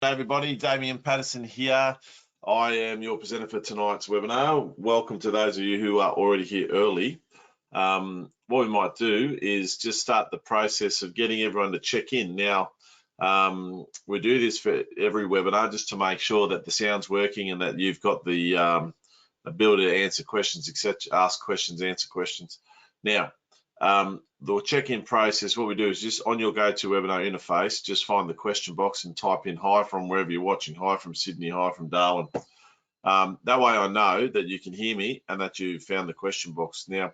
Hey everybody, Daimien Patterson here. I am your presenter for tonight's webinar. Welcome to those of you who are already here early. What we might do is just start the process of getting everyone to check in. Now, we do this for every webinar just to make sure that the sound's working and that you've got the ability to answer questions, etc., ask questions, answer questions. Now, the check-in process, what we do is just on your GoToWebinar interface, just find the question box and type in hi from wherever you're watching, hi from Sydney, hi from Darwin. That way I know that you can hear me and that you found the question box. Now,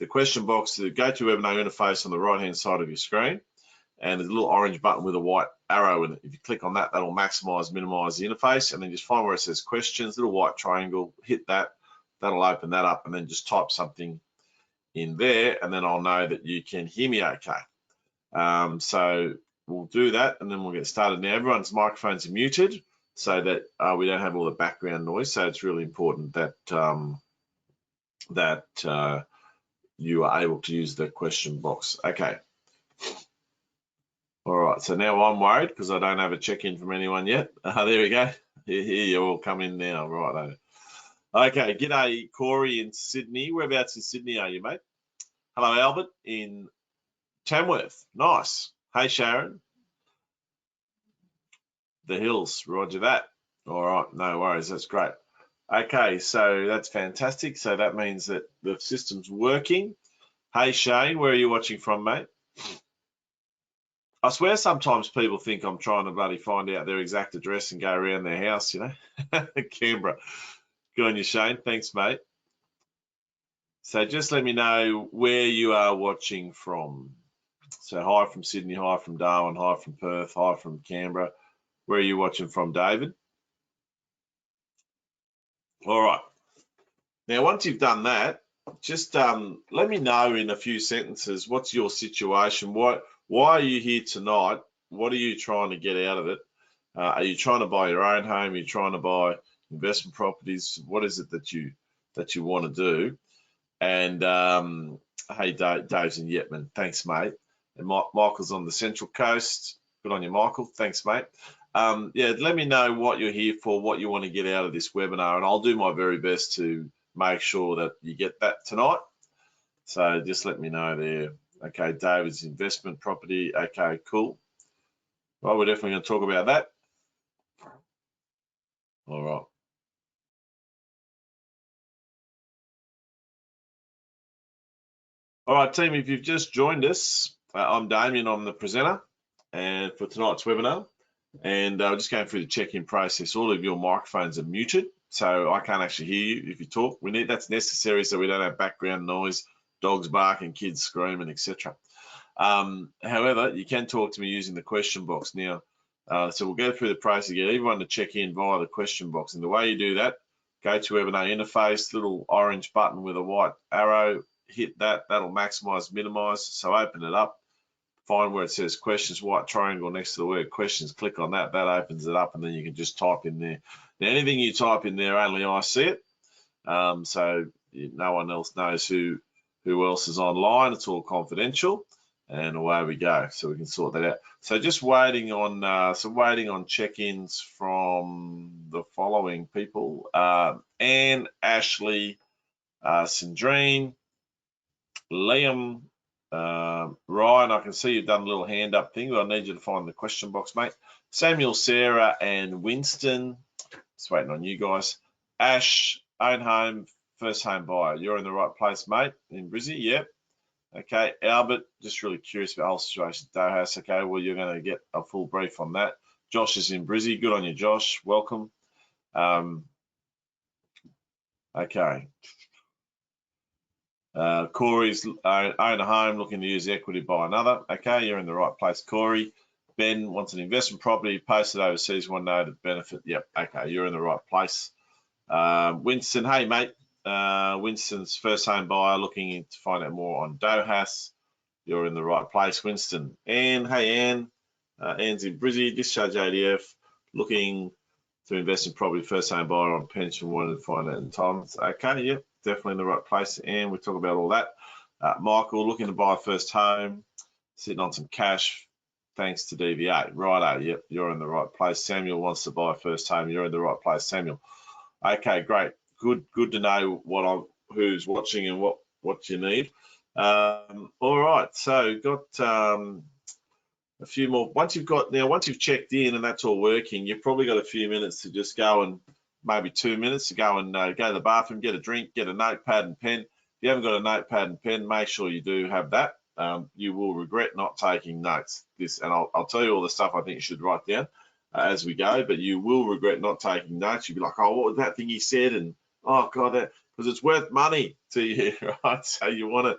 the question box, the GoToWebinar interface on the right-hand side of your screen, and there's a little orange button with a white arrow in it. If you click on that, that'll maximize, minimize the interface, and then just find where it says questions, little white triangle, hit that, that'll open that up, and then just type something in there, and then I'll know that you can hear me okay. So we'll do that, and then we'll get started. Now, everyone's microphones are muted so that we don't have all the background noise, so it's really important that you are able to use the question box. Okay. All right, so now I'm worried because I don't have a check-in from anyone yet. There we go. Here you all come in now. Right. Okay, g'day, Corey in Sydney. Whereabouts in Sydney are you, mate? Hello, Albert in Tamworth. Nice. Hey, Sharon. The Hills. Roger that. All right, no worries. That's great. Okay, so that's fantastic. So that means that the system's working. Hey, Shane, where are you watching from, mate? I swear sometimes people think I'm trying to bloody find out their exact address and go around their house, you know. Canberra. Good on you, Shane. Thanks, mate. So just let me know where you are watching from. So hi from Sydney, hi from Darwin, hi from Perth, hi from Canberra. Where are you watching from, David? All right. Now, once you've done that, just let me know in a few sentences, what's your situation? Why are you here tonight? What are you trying to get out of it? Are you trying to buy your own home? Are you trying to buy investment properties? What is it that you want to do? And hey, Dave's in Yetman. Thanks, mate. And Michael's on the Central Coast. Good on you, Michael. Thanks, mate. Yeah, let me know what you're here for, what you want to get out of this webinar, and I'll do my very best to make sure that you get that tonight. So just let me know there. Okay, David's investment property. Okay, cool. Well, we're definitely going to talk about that. All right. All right, team, if you've just joined us, I'm Daimien, I'm the presenter and for tonight's webinar, and we're just going through the check-in process. All of your microphones are muted, so I can't actually hear you if you talk. That's necessary so we don't have background noise, dogs barking, kids screaming, etc. However, you can talk to me using the question box. Now, so we'll go through the process, get everyone to check in via the question box, and the way you do that, go to webinar interface, little orange button with a white arrow, hit that, that'll maximize, minimize. So open it up, find where it says questions, white triangle next to the word questions, click on that, that opens it up, and then you can just type in there. Now, anything you type in there, only I see it. So no one else knows who else is online. It's all confidential, and away we go. So we can sort that out. So just waiting on check-ins from the following people: Anne, Ashley, Sandrine, Liam, Ryan. I can see you've done a little hand up thing, but I need you to find the question box, mate. Samuel, Sarah, and Winston. Just waiting on you guys. Ash, own home, first home buyer. You're in the right place, mate, in Brizzy. Yep. Okay. Albert, just really curious about the whole situation. Dohas. Okay. Well, you're going to get a full brief on that. Josh is in Brizzy. Good on you, Josh. Welcome. Okay. Corey's own a home, looking to use equity to buy another. Okay, you're in the right place, Corey. Ben wants an investment property, posted overseas, one know the benefit. Yep, okay, you're in the right place. Winston, hey mate. Winston's first home buyer, looking to find out more on Dohas. You're in the right place, Winston. Anne, hey Anne. Anne's in Brizzy, discharge ADF, looking to invest in property, first home buyer on pension, wanted to find out in time. Okay, yep. Definitely in the right place, and we talk about all that. Michael, looking to buy a first home, sitting on some cash, thanks to DVA. Righto, yep, you're in the right place. Samuel wants to buy a first home. You're in the right place, Samuel. Okay, great. Good to know who's watching and what you need. All right, so got a few more. Once you've checked in and that's all working, you've probably got a few minutes to just go and maybe 2 minutes to go and go to the bathroom, get a drink, get a notepad and pen. If you haven't got a notepad and pen, make sure you do have that. You will regret not taking notes. And I'll tell you all the stuff I think you should write down as we go, but you will regret not taking notes. You'll be like, oh, what was that thing he said? And oh God, because it's worth money to you, right? So you want to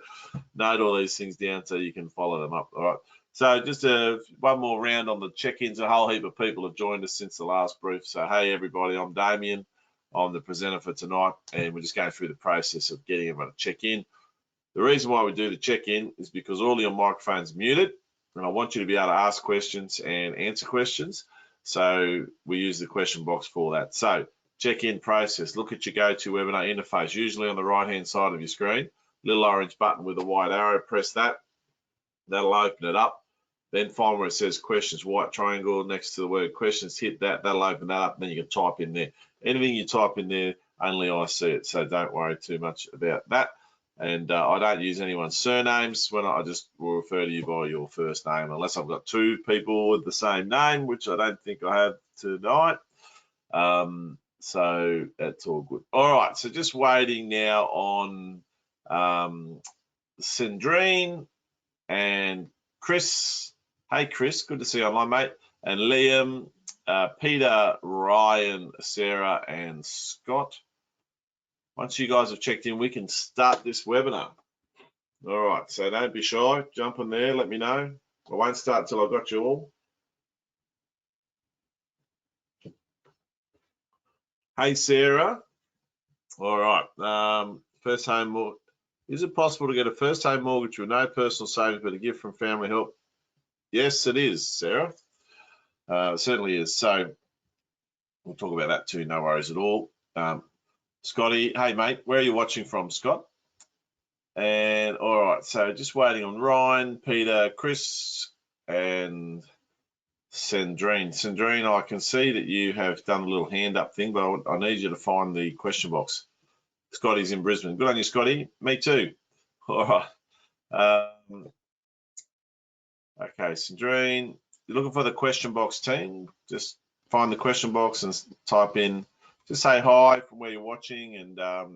note all these things down so you can follow them up. All right. So just one more round on the check-ins. A whole heap of people have joined us since the last brief. So hey everybody, I'm Daimien. I'm the presenter for tonight, and we're just going through the process of getting everyone to check in. The reason why we do the check-in is because all your microphones are muted, and I want you to be able to ask questions and answer questions. So we use the question box for that. So check-in process. Look at your GoToWebinar interface, usually on the right-hand side of your screen. Little orange button with a white arrow. Press that. That'll open it up. Then find where it says questions, white triangle next to the word questions. Hit that. That'll open that up. And then you can type in there. Anything you type in there, only I see it. So don't worry too much about that. And I don't use anyone's surnames when I just will refer to you by your first name, unless I've got two people with the same name, which I don't think I have tonight. So that's all good. All right, so just waiting now on Sandrine and Chris. Hey, Chris, good to see you online, mate. And Liam, Peter, Ryan, Sarah, and Scott. Once you guys have checked in, we can start this webinar. All right, so don't be shy. Jump in there, let me know. I won't start until I've got you all. Hey, Sarah. All right, first home mortgage. Is it possible to get a first home mortgage with no personal savings but a gift from family help? Yes, it is, Sarah. It certainly is. So we'll talk about that too, no worries at all. Scotty, hey mate, where are you watching from, Scott? And all right, so just waiting on Ryan, Peter, Chris, and Sandrine. Sandrine, I can see that you have done a little hand up thing, but I need you to find the question box. Scotty's in Brisbane. Good on you, Scotty. Me too. All right. Okay, Sandrine, you're looking for the question box team. Just find the question box and type in, just say hi from where you're watching and a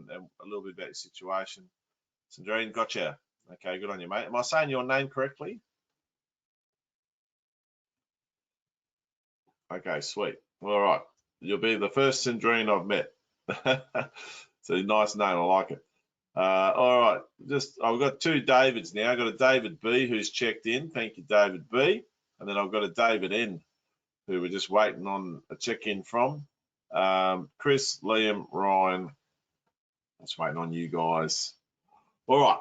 little bit about your situation. Sandrine, gotcha. Okay, good on you, mate. Am I saying your name correctly? Okay, sweet. All right. You'll be the first Sandrine I've met. It's a nice name. I like it. All right. I've got two Davids now. I've got a David B who's checked in. Thank you, David B. And then I've got a David N who we're just waiting on a check-in from. Chris, Liam, Ryan. Just waiting on you guys. All right.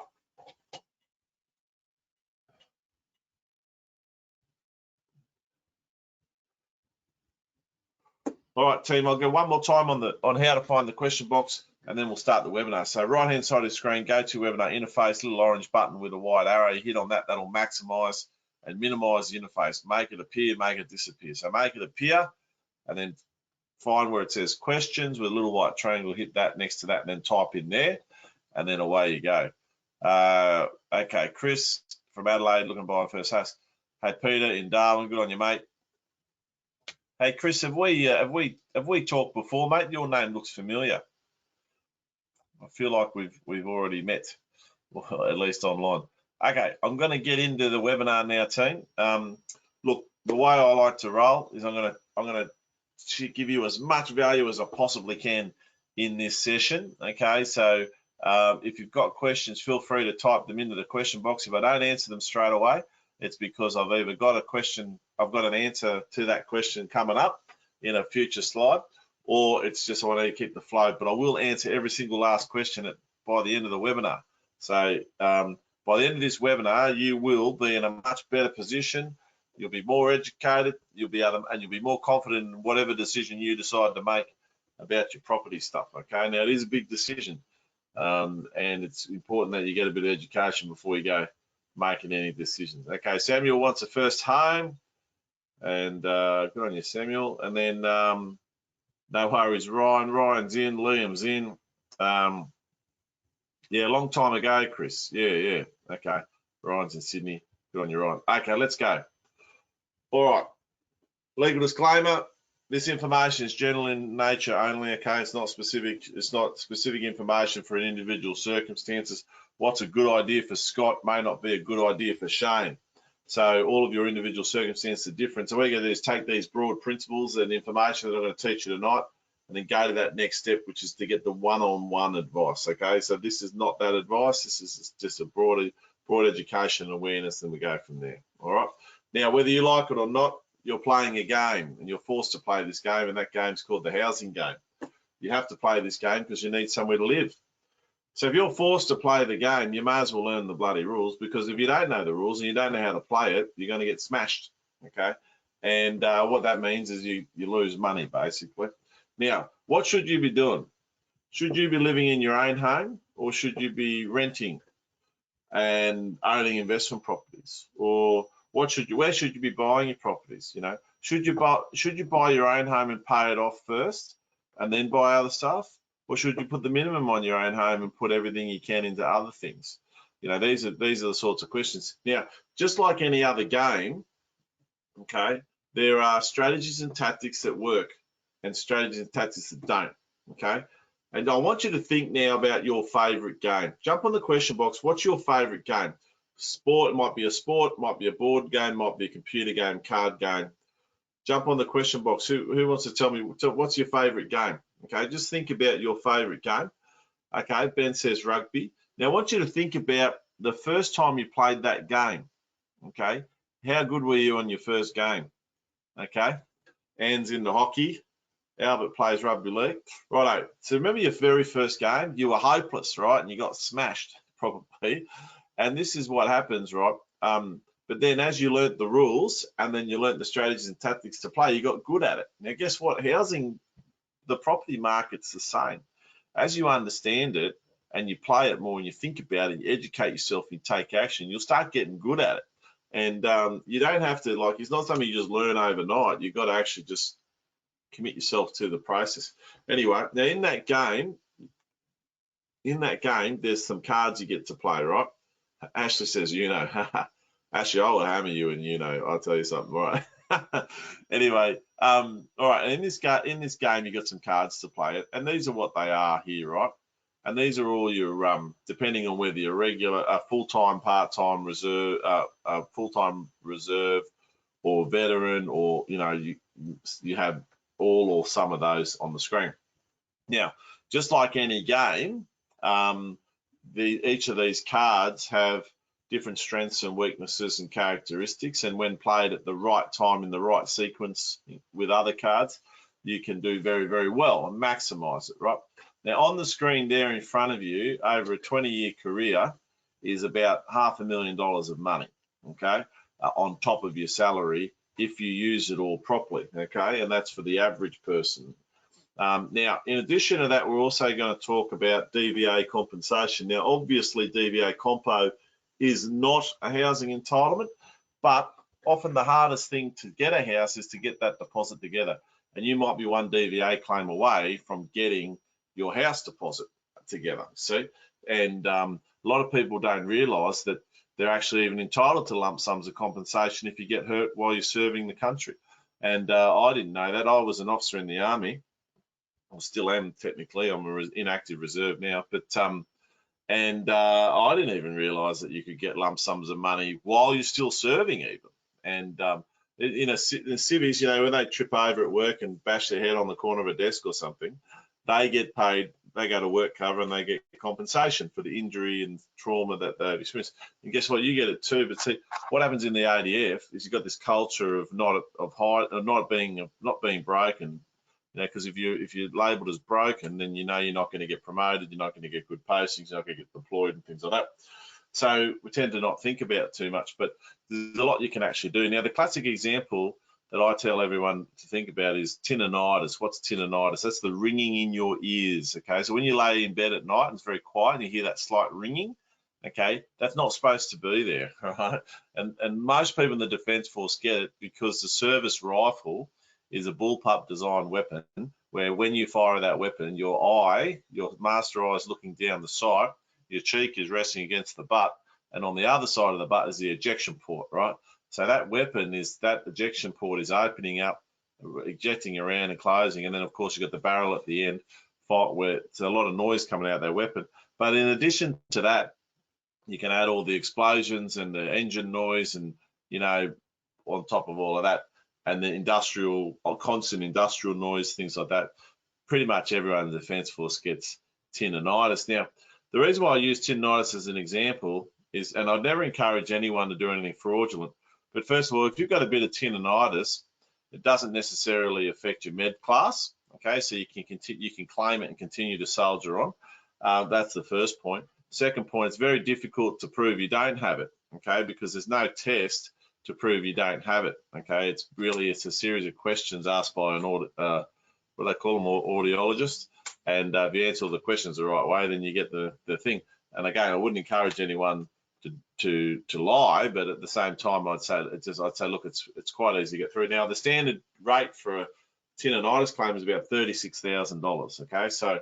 All right, team, I'll go one more time on how to find the question box, and then we'll start the webinar. So right-hand side of the screen, go to webinar interface, little orange button with a white arrow. You hit on that, that'll maximize and minimize the interface. Make it appear, make it disappear. So make it appear, and then find where it says questions with a little white triangle, hit that next to that, and then type in there, and then away you go. Okay, Chris from Adelaide, looking to buy a first house. Hey, Peter in Darwin, good on you, mate. Hey, Chris, have we talked before, mate? Your name looks familiar. I feel like we've already met, well, at least online. Okay, I'm going to get into the webinar now, team. Look, the way I like to roll is I'm going to give you as much value as I possibly can in this session. Okay, so if you've got questions, feel free to type them into the question box. If I don't answer them straight away, it's because I've either got a question, I've got an answer to that question coming up in a future slide, or it's just I want to keep the flow. But I will answer every single last question by the end of the webinar. So by the end of this webinar, you will be in a much better position. You'll be more educated. You'll be able to, and you'll be more confident in whatever decision you decide to make about your property stuff. Okay, now it is a big decision, and it's important that you get a bit of education before you go making any decisions. Okay, Samuel wants a first home. And good on you, Samuel. And then no worries, Ryan. Ryan's in, Liam's in. Yeah, long time ago, Chris. Yeah. Okay. Ryan's in Sydney. Good on you, Ryan. Okay, let's go. All right. Legal disclaimer. This information is general in nature only, okay? It's not specific information for an individual circumstances. What's a good idea for Scott may not be a good idea for Shane. So all of your individual circumstances are different. So what you're going to do is take these broad principles and information that I'm going to teach you tonight and then go to that next step, which is to get the one-on-one advice, okay? So this is not that advice. This is just a broad education and awareness, and we go from there, all right? Now, whether you like it or not, you're playing a game and you're forced to play this game, and that game's called the housing game. You have to play this game because you need somewhere to live. So if you're forced to play the game, you may as well learn the bloody rules, because if you don't know the rules and you don't know how to play it, you're going to get smashed, okay? And what that means is you lose money, basically. Now, what should you be doing? Should you be living in your own home, or should you be renting and owning investment properties? Or where should you be buying your properties? You know, should you buy your own home and pay it off first and then buy other stuff? Or should you put the minimum on your own home and put everything you can into other things? You know, these are the sorts of questions. Now, just like any other game, okay, there are strategies and tactics that work and strategies and tactics that don't, okay? And I want you to think now about your favorite game. Jump on the question box. What's your favorite game? Sport, might be a board game, might be a computer game, card game. Jump on the question box. Who wants to tell me what's your favorite game? Okay, just think about your favorite game. Okay, Ben says rugby. Now I want you to think about the first time you played that game. Okay, how good were you on your first game? Okay, Anne's into hockey. Albert plays rugby league. Righto. So remember your very first game, you were hopeless, right? And you got smashed, probably. And this is what happens, right? But then as you learnt the rules and then you learnt the strategies and tactics to play, you got good at it. Now, guess what? Housing, the property market's the same. As you understand it and you play it more and you think about it, you educate yourself, you take action, you'll start getting good at it. And you don't have to, like, it's not something you just learn overnight. You've got to actually just commit yourself to the process. Anyway, now in that game, there's some cards you get to play, right? Ashley says, you know, Ashley, I will hammer you, and you know, I'll tell you something, right? Anyway, all right. In this game, you got some cards to play, and these are what they are here, right? And these are all your, depending on whether you're regular, full-time, part-time, reserve, full-time reserve, or veteran, or you know, you have all or some of those on the screen. Now, just like any game, each of these cards have different strengths and weaknesses and characteristics, and when played at the right time in the right sequence with other cards, you can do very, very well and maximize it, right? Now, on the screen there in front of you, over a 20-year career, is about $500,000 of money, okay, on top of your salary if you use it all properly, okay, and that's for the average person. Now, in addition to that, we're also going to talk about DVA compensation. Now, obviously, DVA compo is not a housing entitlement, but often the hardest thing to get a house is to get that deposit together. And you might be one DVA claim away from getting your house deposit together, see? And a lot of people don't realise that they're actually even entitled to lump sums of compensation if you get hurt while you're serving the country. And I didn't know that. I was an officer in the Army. I still am technically. I'm an inactive reserve now, but I didn't even realise that you could get lump sums of money while you're still serving even. And in civvies, you know, when they trip over at work and bash their head on the corner of a desk or something, they get paid. They go to work cover and they get compensation for the injury and trauma that they've experienced. And guess what? You get it too. But see, what happens in the ADF is you've got this culture of not being broken. You know, because if you're labelled as broken, then you know you're not going to get promoted, you're not going to get good postings, you're not going to get deployed and things like that. So we tend to not think about it too much, but there's a lot you can actually do. Now, the classic example that I tell everyone to think about is tinnitus. What's tinnitus? That's the ringing in your ears, okay? So when you lay in bed at night and it's very quiet and you hear that slight ringing, okay, that's not supposed to be there, right? And most people in the Defence Force get it because the service rifle is a bullpup design weapon where when you fire that weapon, your master eye is looking down the sight, your cheek is resting against the butt, and on the other side of the butt is the ejection port, right? So that ejection port is opening up, ejecting around and closing, and then of course you've got the barrel at the end, where it's a lot of noise coming out of that weapon. But in addition to that, you can add all the explosions and the engine noise and, you know, on top of all of that, and the constant industrial noise, things like that. Pretty much everyone in the Defence Force gets tendinitis. Now, the reason why I use tendinitis as an example is, and I'd never encourage anyone to do anything fraudulent, but first of all, if you've got a bit of tendinitis, it doesn't necessarily affect your med class, okay? So you can claim it and continue to soldier on. That's the first point. Second point, it's very difficult to prove you don't have it, okay? Because there's no test to prove you don't have it, okay? It's a series of questions asked by an what they call them, audiologist, and if you answer all the questions the right way, then you get the thing. And again, I wouldn't encourage anyone to lie, but at the same time, I'd say look, it's quite easy to get through. Now, the standard rate for a tendinitis claim is about $36,000. Okay, so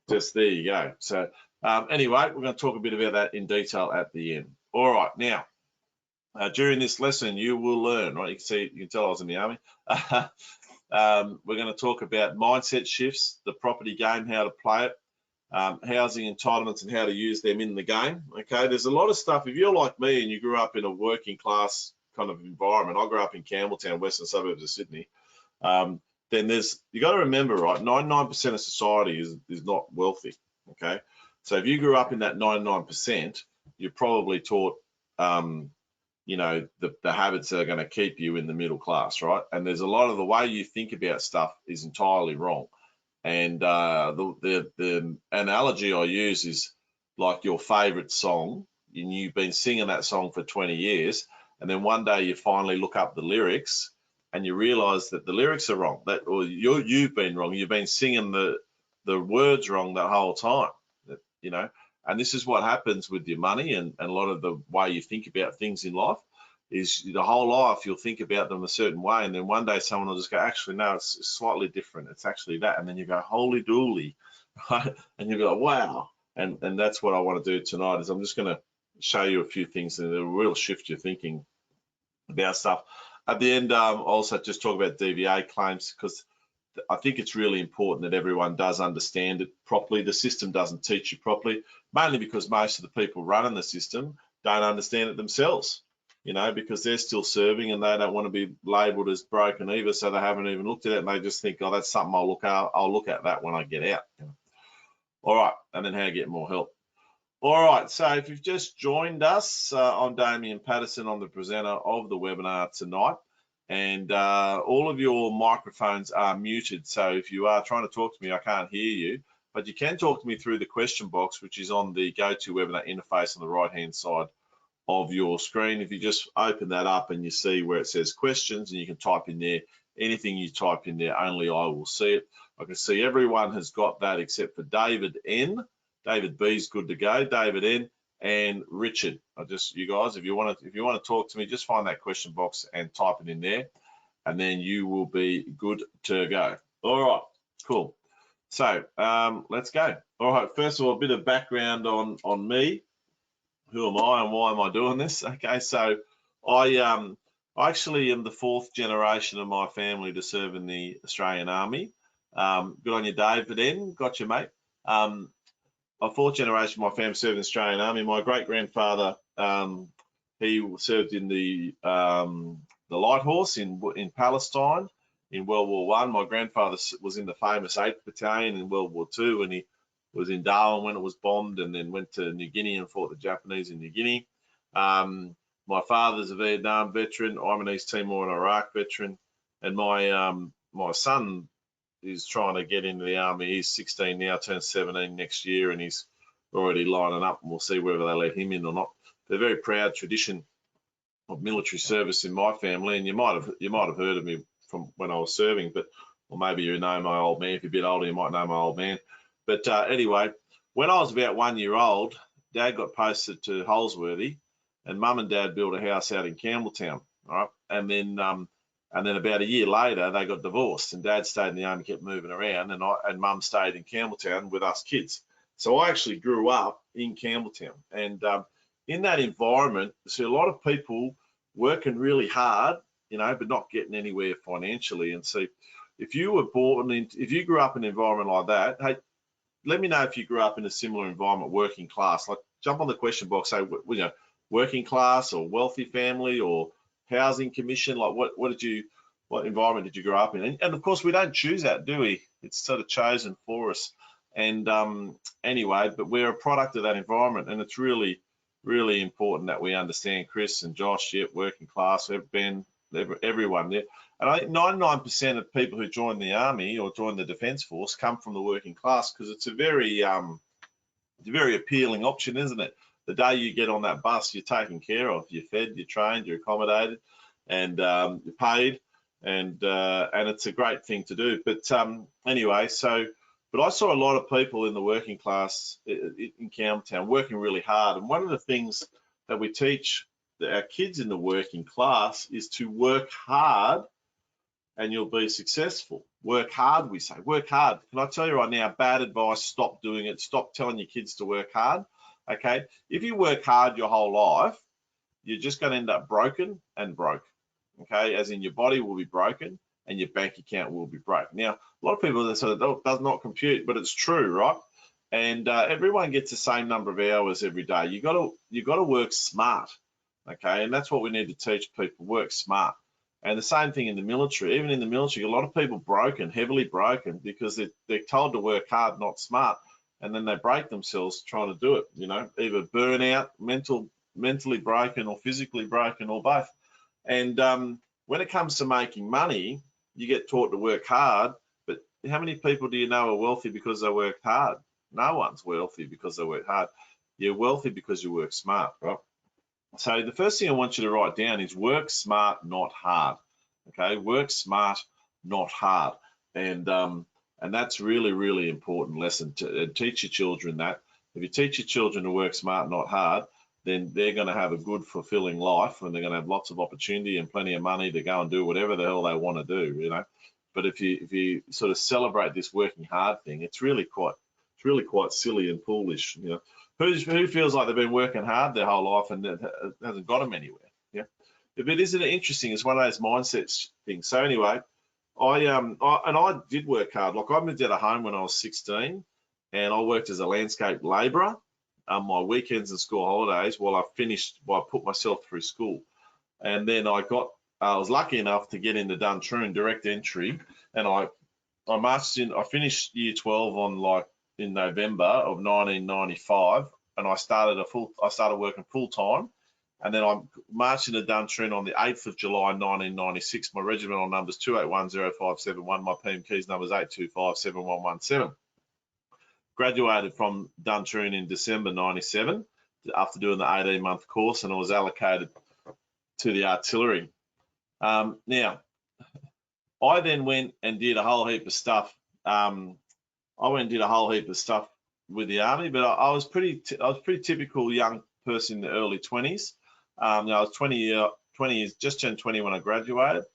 just there you go. So anyway, we're going to talk a bit about that in detail at the end. All right, now during this lesson, you will learn. Right, you can tell I was in the army. We're going to talk about mindset shifts, the property game, how to play it, housing entitlements and how to use them in the game. Okay, there's a lot of stuff. If you're like me and you grew up in a working class kind of environment, I grew up in Campbelltown, western suburbs of Sydney, then you got to remember, right, 99% of society is not wealthy. Okay, so if you grew up in that 99%, you're probably taught you know, the habits that are going to keep you in the middle class, right? And there's a lot of the way you think about stuff is entirely wrong. And the analogy I use is like your favorite song, and you've been singing that song for 20 years, and then one day you finally look up the lyrics and you realize that the lyrics are wrong, or you've been wrong. You've been singing the words wrong the whole time, you know. And this is what happens with your money and a lot of the way you think about things in life is the whole life you'll think about them a certain way, and then one day someone will just go, actually, no, it's slightly different. It's actually that. And then you go, holy dooly, right? And you go, wow. And that's what I want to do tonight is I'm just going to show you a few things that will really shift your thinking about stuff. At the end, I'll also just talk about DVA claims because I think it's really important that everyone does understand it properly. The system doesn't teach you properly, mainly because most of the people running the system don't understand it themselves, you know, because they're still serving and they don't want to be labelled as broken either, so they haven't even looked at it and they just think, oh, that's something I'll look at that when I get out. All right, and then how to get more help. All right, so if you've just joined us, I'm Daimien Patterson. I'm the presenter of the webinar tonight. And all of your microphones are muted. So if you are trying to talk to me, I can't hear you, but you can talk to me through the question box, which is on the GoToWebinar interface on the right-hand side of your screen. If you just open that up and you see where it says questions and you can type in there, anything you type in there, only I will see it. I can see everyone has got that except for David N. David B's good to go. David N. and Richard. You guys, if you want to talk to me, just find that question box and type it in there, and then you will be good to go. All right, cool. So let's go. All right, first of all, a bit of background on me. Who am I and why am I doing this? Okay, so I actually am the fourth generation of my family to serve in the Australian Army. Good on you, David N. Got you, mate. A fourth generation of my family served in the Australian Army. My great-grandfather, he served in the Light Horse in Palestine in World War I. My grandfather was in the famous 8th Battalion in World War II, and he was in Darwin when it was bombed, and then went to New Guinea and fought the Japanese in New Guinea. My father's a Vietnam veteran. I'm an East Timor and Iraq veteran, and my son is trying to get into the army. He's 16 now, turns 17 next year, and he's already lining up, and we'll see whether they let him in or not. They're a very proud tradition of military service in my family, and you might have heard of me from when I was serving, or maybe you know my old man. If you're a bit older, you might know my old man. But anyway, when I was about 1 year old, Dad got posted to Holsworthy, and Mum and Dad built a house out in Campbelltown, right? And then about a year later, they got divorced, and Dad stayed in the army, kept moving around, and Mum stayed in Campbelltown with us kids. So I actually grew up in Campbelltown, and in that environment, see a lot of people working really hard, you know, but not getting anywhere financially. And see, if you grew up in an environment like that, hey, let me know if you grew up in a similar environment, working class. Like, jump on the question box, say, you know, working class or wealthy family or housing commission. Like, what environment did you grow up in? And of course, we don't choose that, do we? It's sort of chosen for us. And anyway, but we're a product of that environment, and it's really, really important that we understand. Chris and Josh, yep, working class, Ben, everyone there. And I think 99% of people who join the army or join the Defence Force come from the working class, because it's a very appealing option, isn't it? The day you get on that bus, you're taken care of, you're fed, you're trained, you're accommodated, and you're paid, and it's a great thing to do. But anyway, but I saw a lot of people in the working class in Campbelltown working really hard, and one of the things that we teach our kids in the working class is to work hard and you'll be successful. Work hard, we say, work hard. Can I tell you right now, bad advice, stop doing it. Stop telling your kids to work hard, okay? If you work hard your whole life, you're just gonna end up broken and broke, okay? As in, your body will be broken and your bank account will be broke. Now, a lot of people say that does not compute, but it's true, right? And everyone gets the same number of hours every day. You gotta work smart, okay? And that's what we need to teach people, work smart. And the same thing in the military. Even in the military, a lot of people broken, heavily broken, because they're told to work hard, not smart, and then they break themselves trying to do it. You know, either burnout, mentally broken, or physically broken, or both. And when it comes to making money, you get taught to work hard. But how many people do you know are wealthy because they work hard? No one's wealthy because they work hard. You're wealthy because you work smart, right? So the first thing I want you to write down is work smart, not hard. Okay, work smart, not hard. And that's really, really important lesson to teach your children that. If you teach your children to work smart, not hard, then they're going to have a good, fulfilling life, and they're going to have lots of opportunity and plenty of money to go and do whatever the hell they want to do, you know. But if you sort of celebrate this working hard thing, it's really quite silly and foolish, you know. Who feels like they've been working hard their whole life and it hasn't got them anywhere? Yeah. If it isn't interesting, it's one of those mindset things. So anyway, I did work hard. Like, I moved out of home when I was 16, and I worked as a landscape labourer on my weekends and school holidays while I put myself through school. And then I was lucky enough to get into Duntroon direct entry, and I marched in. I finished year 12 in November of 1995, and I started working full time, and then I marched into Duntroon on the 8th of July 1996. My regimental number is 2810571. My PM keys number is 8257117. Graduated from Duntroon in December 97 after doing the 18-month course, and I was allocated to the artillery. Now, I then went and did a whole heap of stuff. With the army, but I was pretty typical young person in the early 20s. I was 20 years, just turned 20 when I graduated,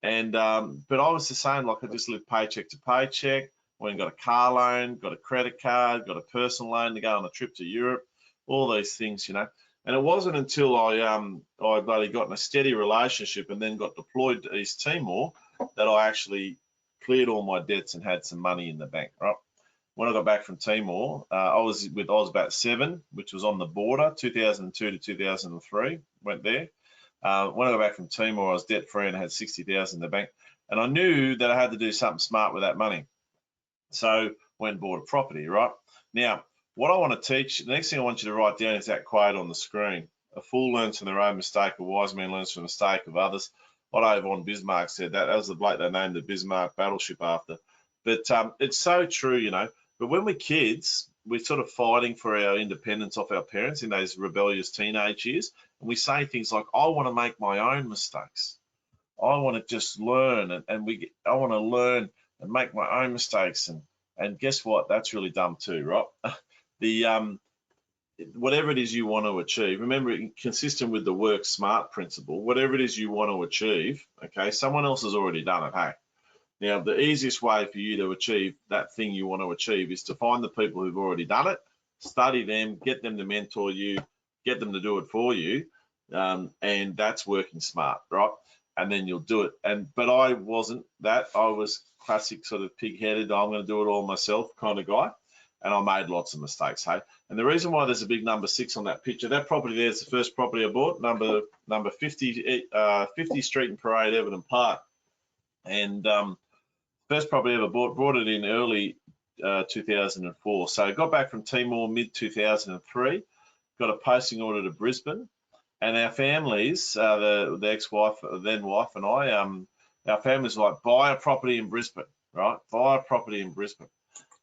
and but I was the same. Like, I just lived paycheck to paycheck. Went and got a car loan, got a credit card, got a personal loan to go on a trip to Europe, all these things, you know. And it wasn't until I bloody got in a steady relationship and then got deployed to East Timor that I actually cleared all my debts and had some money in the bank, right? When I got back from Timor, I was with Ausbat 7, which was on the border, 2002 to 2003, went there. When I got back from Timor, I was debt-free and I had 60,000 in the bank. And I knew that I had to do something smart with that money. So went and bought a property, right? Now, what I want to teach, the next thing I want you to write down is that quote on the screen. A fool learns from their own mistake, a wise man learns from the mistake of others. Otto von Bismarck said that. That was the bloke they named the Bismarck battleship after. But it's so true, you know. But when we're kids, we're sort of fighting for our independence off our parents in those rebellious teenage years. And we say things like, I want to make my own mistakes. I want to just learn, I want to learn and make my own mistakes. And guess what? That's really dumb too, right? whatever it is you want to achieve, remember, consistent with the work smart principle, whatever it is you want to achieve, okay, someone else has already done it, hey? Now, the easiest way for you to achieve that thing you want to achieve is to find the people who've already done it, study them, get them to mentor you, get them to do it for you, and that's working smart, right? And then you'll do it. But I wasn't that. I was classic sort of pig-headed, I'm going to do it all myself kind of guy, and I made lots of mistakes, hey? And the reason why there's a big number 6 on that picture, that property there is the first property I bought, number 50 Street and Parade, Everton Park. And first property I ever bought it in early 2004. So I got back from Timor mid 2003, got a posting order to Brisbane, and our families, the ex-wife, then wife, and I, our families were like, buy a property in Brisbane, right? Buy a property in Brisbane,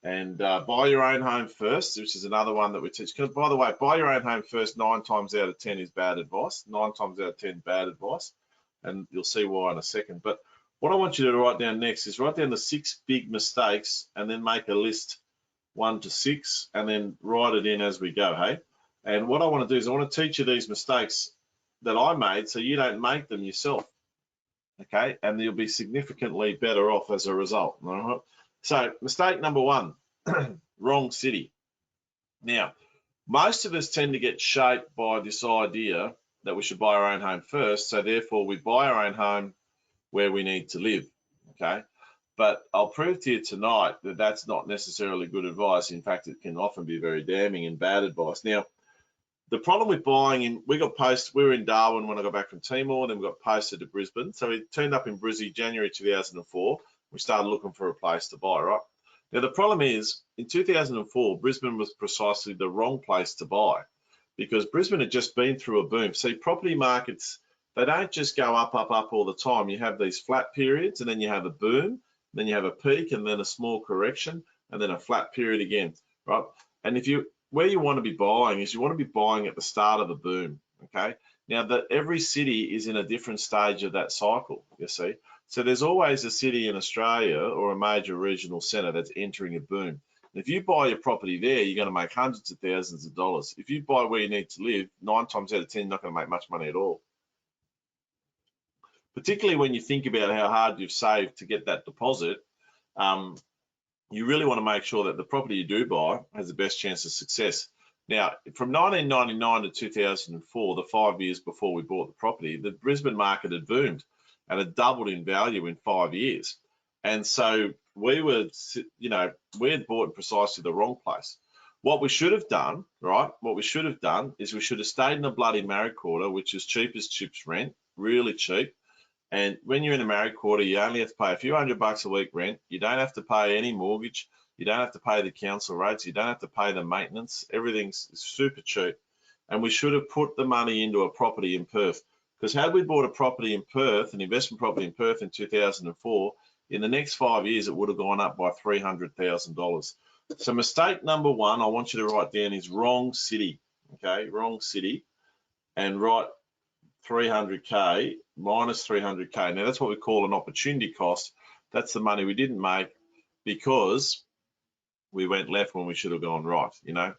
and buy your own home first, which is another one that we teach. Because by the way, buy your own home first 9 times out of 10 is bad advice. 9 times out of 10 bad advice, and you'll see why in a second. But what I want you to write down next is write down the 6 big mistakes, and then make a list 1 to 6, and then write it in as we go, hey? And what I want to do is I want to teach you these mistakes that I made so you don't make them yourself, okay? And you'll be significantly better off as a result, all right? So mistake number 1, wrong city. Now, most of us tend to get shaped by this idea that we should buy our own home first, so therefore we buy our own home where we need to live, okay? But I'll prove to you tonight that that's not necessarily good advice. In fact, it can often be very damning and bad advice. Now, the problem with buying in, we were in Darwin when I got back from Timor, then we got posted to Brisbane. So we turned up in Brizzy January 2004. We started looking for a place to buy, right? Now, the problem is, in 2004, Brisbane was precisely the wrong place to buy because Brisbane had just been through a boom. See, property markets, they don't just go up, up, up all the time. You have these flat periods, and then you have a boom, then you have a peak, and then a small correction, and then a flat period again, right? And where you want to be buying is you want to be buying at the start of the boom, okay? Now, that every city is in a different stage of that cycle, you see? So there's always a city in Australia or a major regional centre that's entering a boom. And if you buy your property there, you're going to make hundreds of thousands of dollars. If you buy where you need to live, 9 times out of 10, you're not going to make much money at all. Particularly when you think about how hard you've saved to get that deposit, you really want to make sure that the property you do buy has the best chance of success. Now, from 1999 to 2004, the 5 years before we bought the property, the Brisbane market had boomed and had doubled in value in 5 years. And so we had bought in precisely the wrong place. What we should have done, right? What we should have done is we should have stayed in a bloody married quarter, which is cheap as chips rent, really cheap. And when you're in a married quarter, you only have to pay a few $100 a week rent. You don't have to pay any mortgage. You don't have to pay the council rates. You don't have to pay the maintenance. Everything's super cheap. And we should have put the money into a property in Perth. Because had we bought a property in Perth, an investment property in Perth in 2004, in the next 5 years, it would have gone up by $300,000. So mistake number 1, I want you to write down is wrong city, okay? Wrong city, and write 300K minus 300K. Now that's what we call an opportunity cost. That's the money we didn't make because we went left when we should have gone right, you know.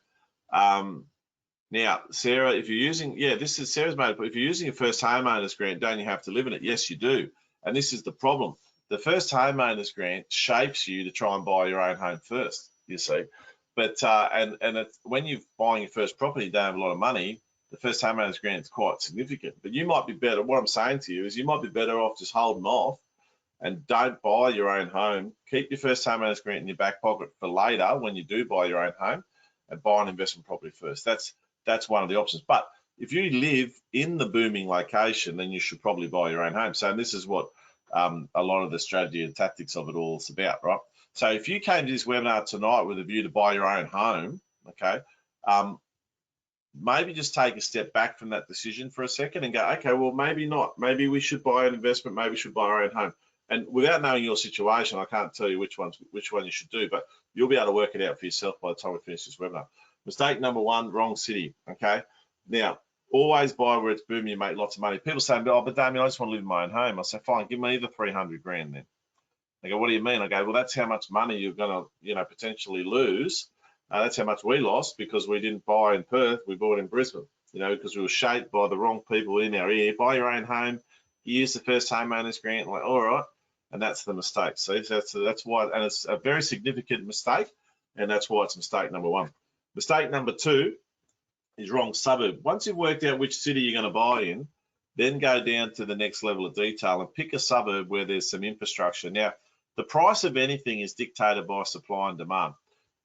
Now, Sarah, if you're using, this is Sarah's made, but if you're using a first homeowners grant, don't you have to live in it? Yes, you do. And this is the problem. The first homeowners grant shapes you to try and buy your own home first, you see. But when you're buying your first property, you don't have a lot of money, the first homeowners grant is quite significant. But you might be better, what I'm saying to you is you might be better off just holding off and don't buy your own home. Keep your first homeowners grant in your back pocket for later when you do buy your own home, and buy an investment property first. That's one of the options. But if you live in the booming location, then you should probably buy your own home. So this is what a lot of the strategy and tactics of it all is about, right? So if you came to this webinar tonight with a view to buy your own home, okay, maybe just take a step back from that decision for a second and go, okay, well, maybe not. Maybe we should buy an investment. Maybe we should buy our own home. And without knowing your situation, I can't tell you which one you should do, but you'll be able to work it out for yourself by the time we finish this webinar. Mistake number 1, wrong city, okay? Now, always buy where it's booming, you make lots of money. People say, oh, but Daimien, I just want to live in my own home. I say, fine, give me the 300 grand then. They go, what do you mean? I go, well, that's how much money you're going to, potentially lose That's how much we lost because we didn't buy in Perth, we bought in Brisbane, you know, because we were shaped by the wrong people in our ear. Buy your own home, use the first homeowners grant, like, all right, and that's the mistake. See, that's why, and it's a very significant mistake, and that's why it's mistake number one. Mistake number two is wrong suburb. Once you've worked out which city you're going to buy in, then go down to the next level of detail and pick a suburb where there's some infrastructure. Now, the price of anything is dictated by supply and demand.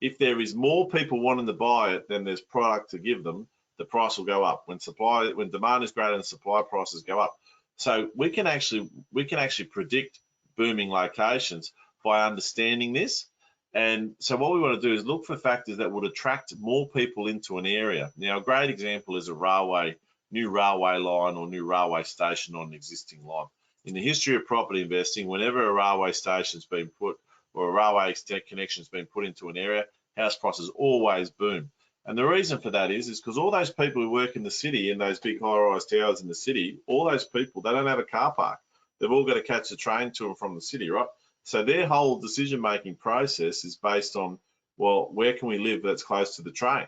If there is more people wanting to buy it than there's product to give them, the price will go up. When demand is greater than supply, prices go up. So we can actually predict booming locations by understanding this. And so what we want to do is look for factors that would attract more people into an area. Now, a great example is a new railway line or new railway station on an existing line. In the history of property investing, whenever a railway station's been put or a railway connection's been put into an area, house prices always boom. And the reason for that is because all those people who work in the city in those big high-rise towers in the city, all those people, they don't have a car park. They've all got to catch the train to and from the city, right? So their whole decision-making process is based on, well, where can we live that's close to the train?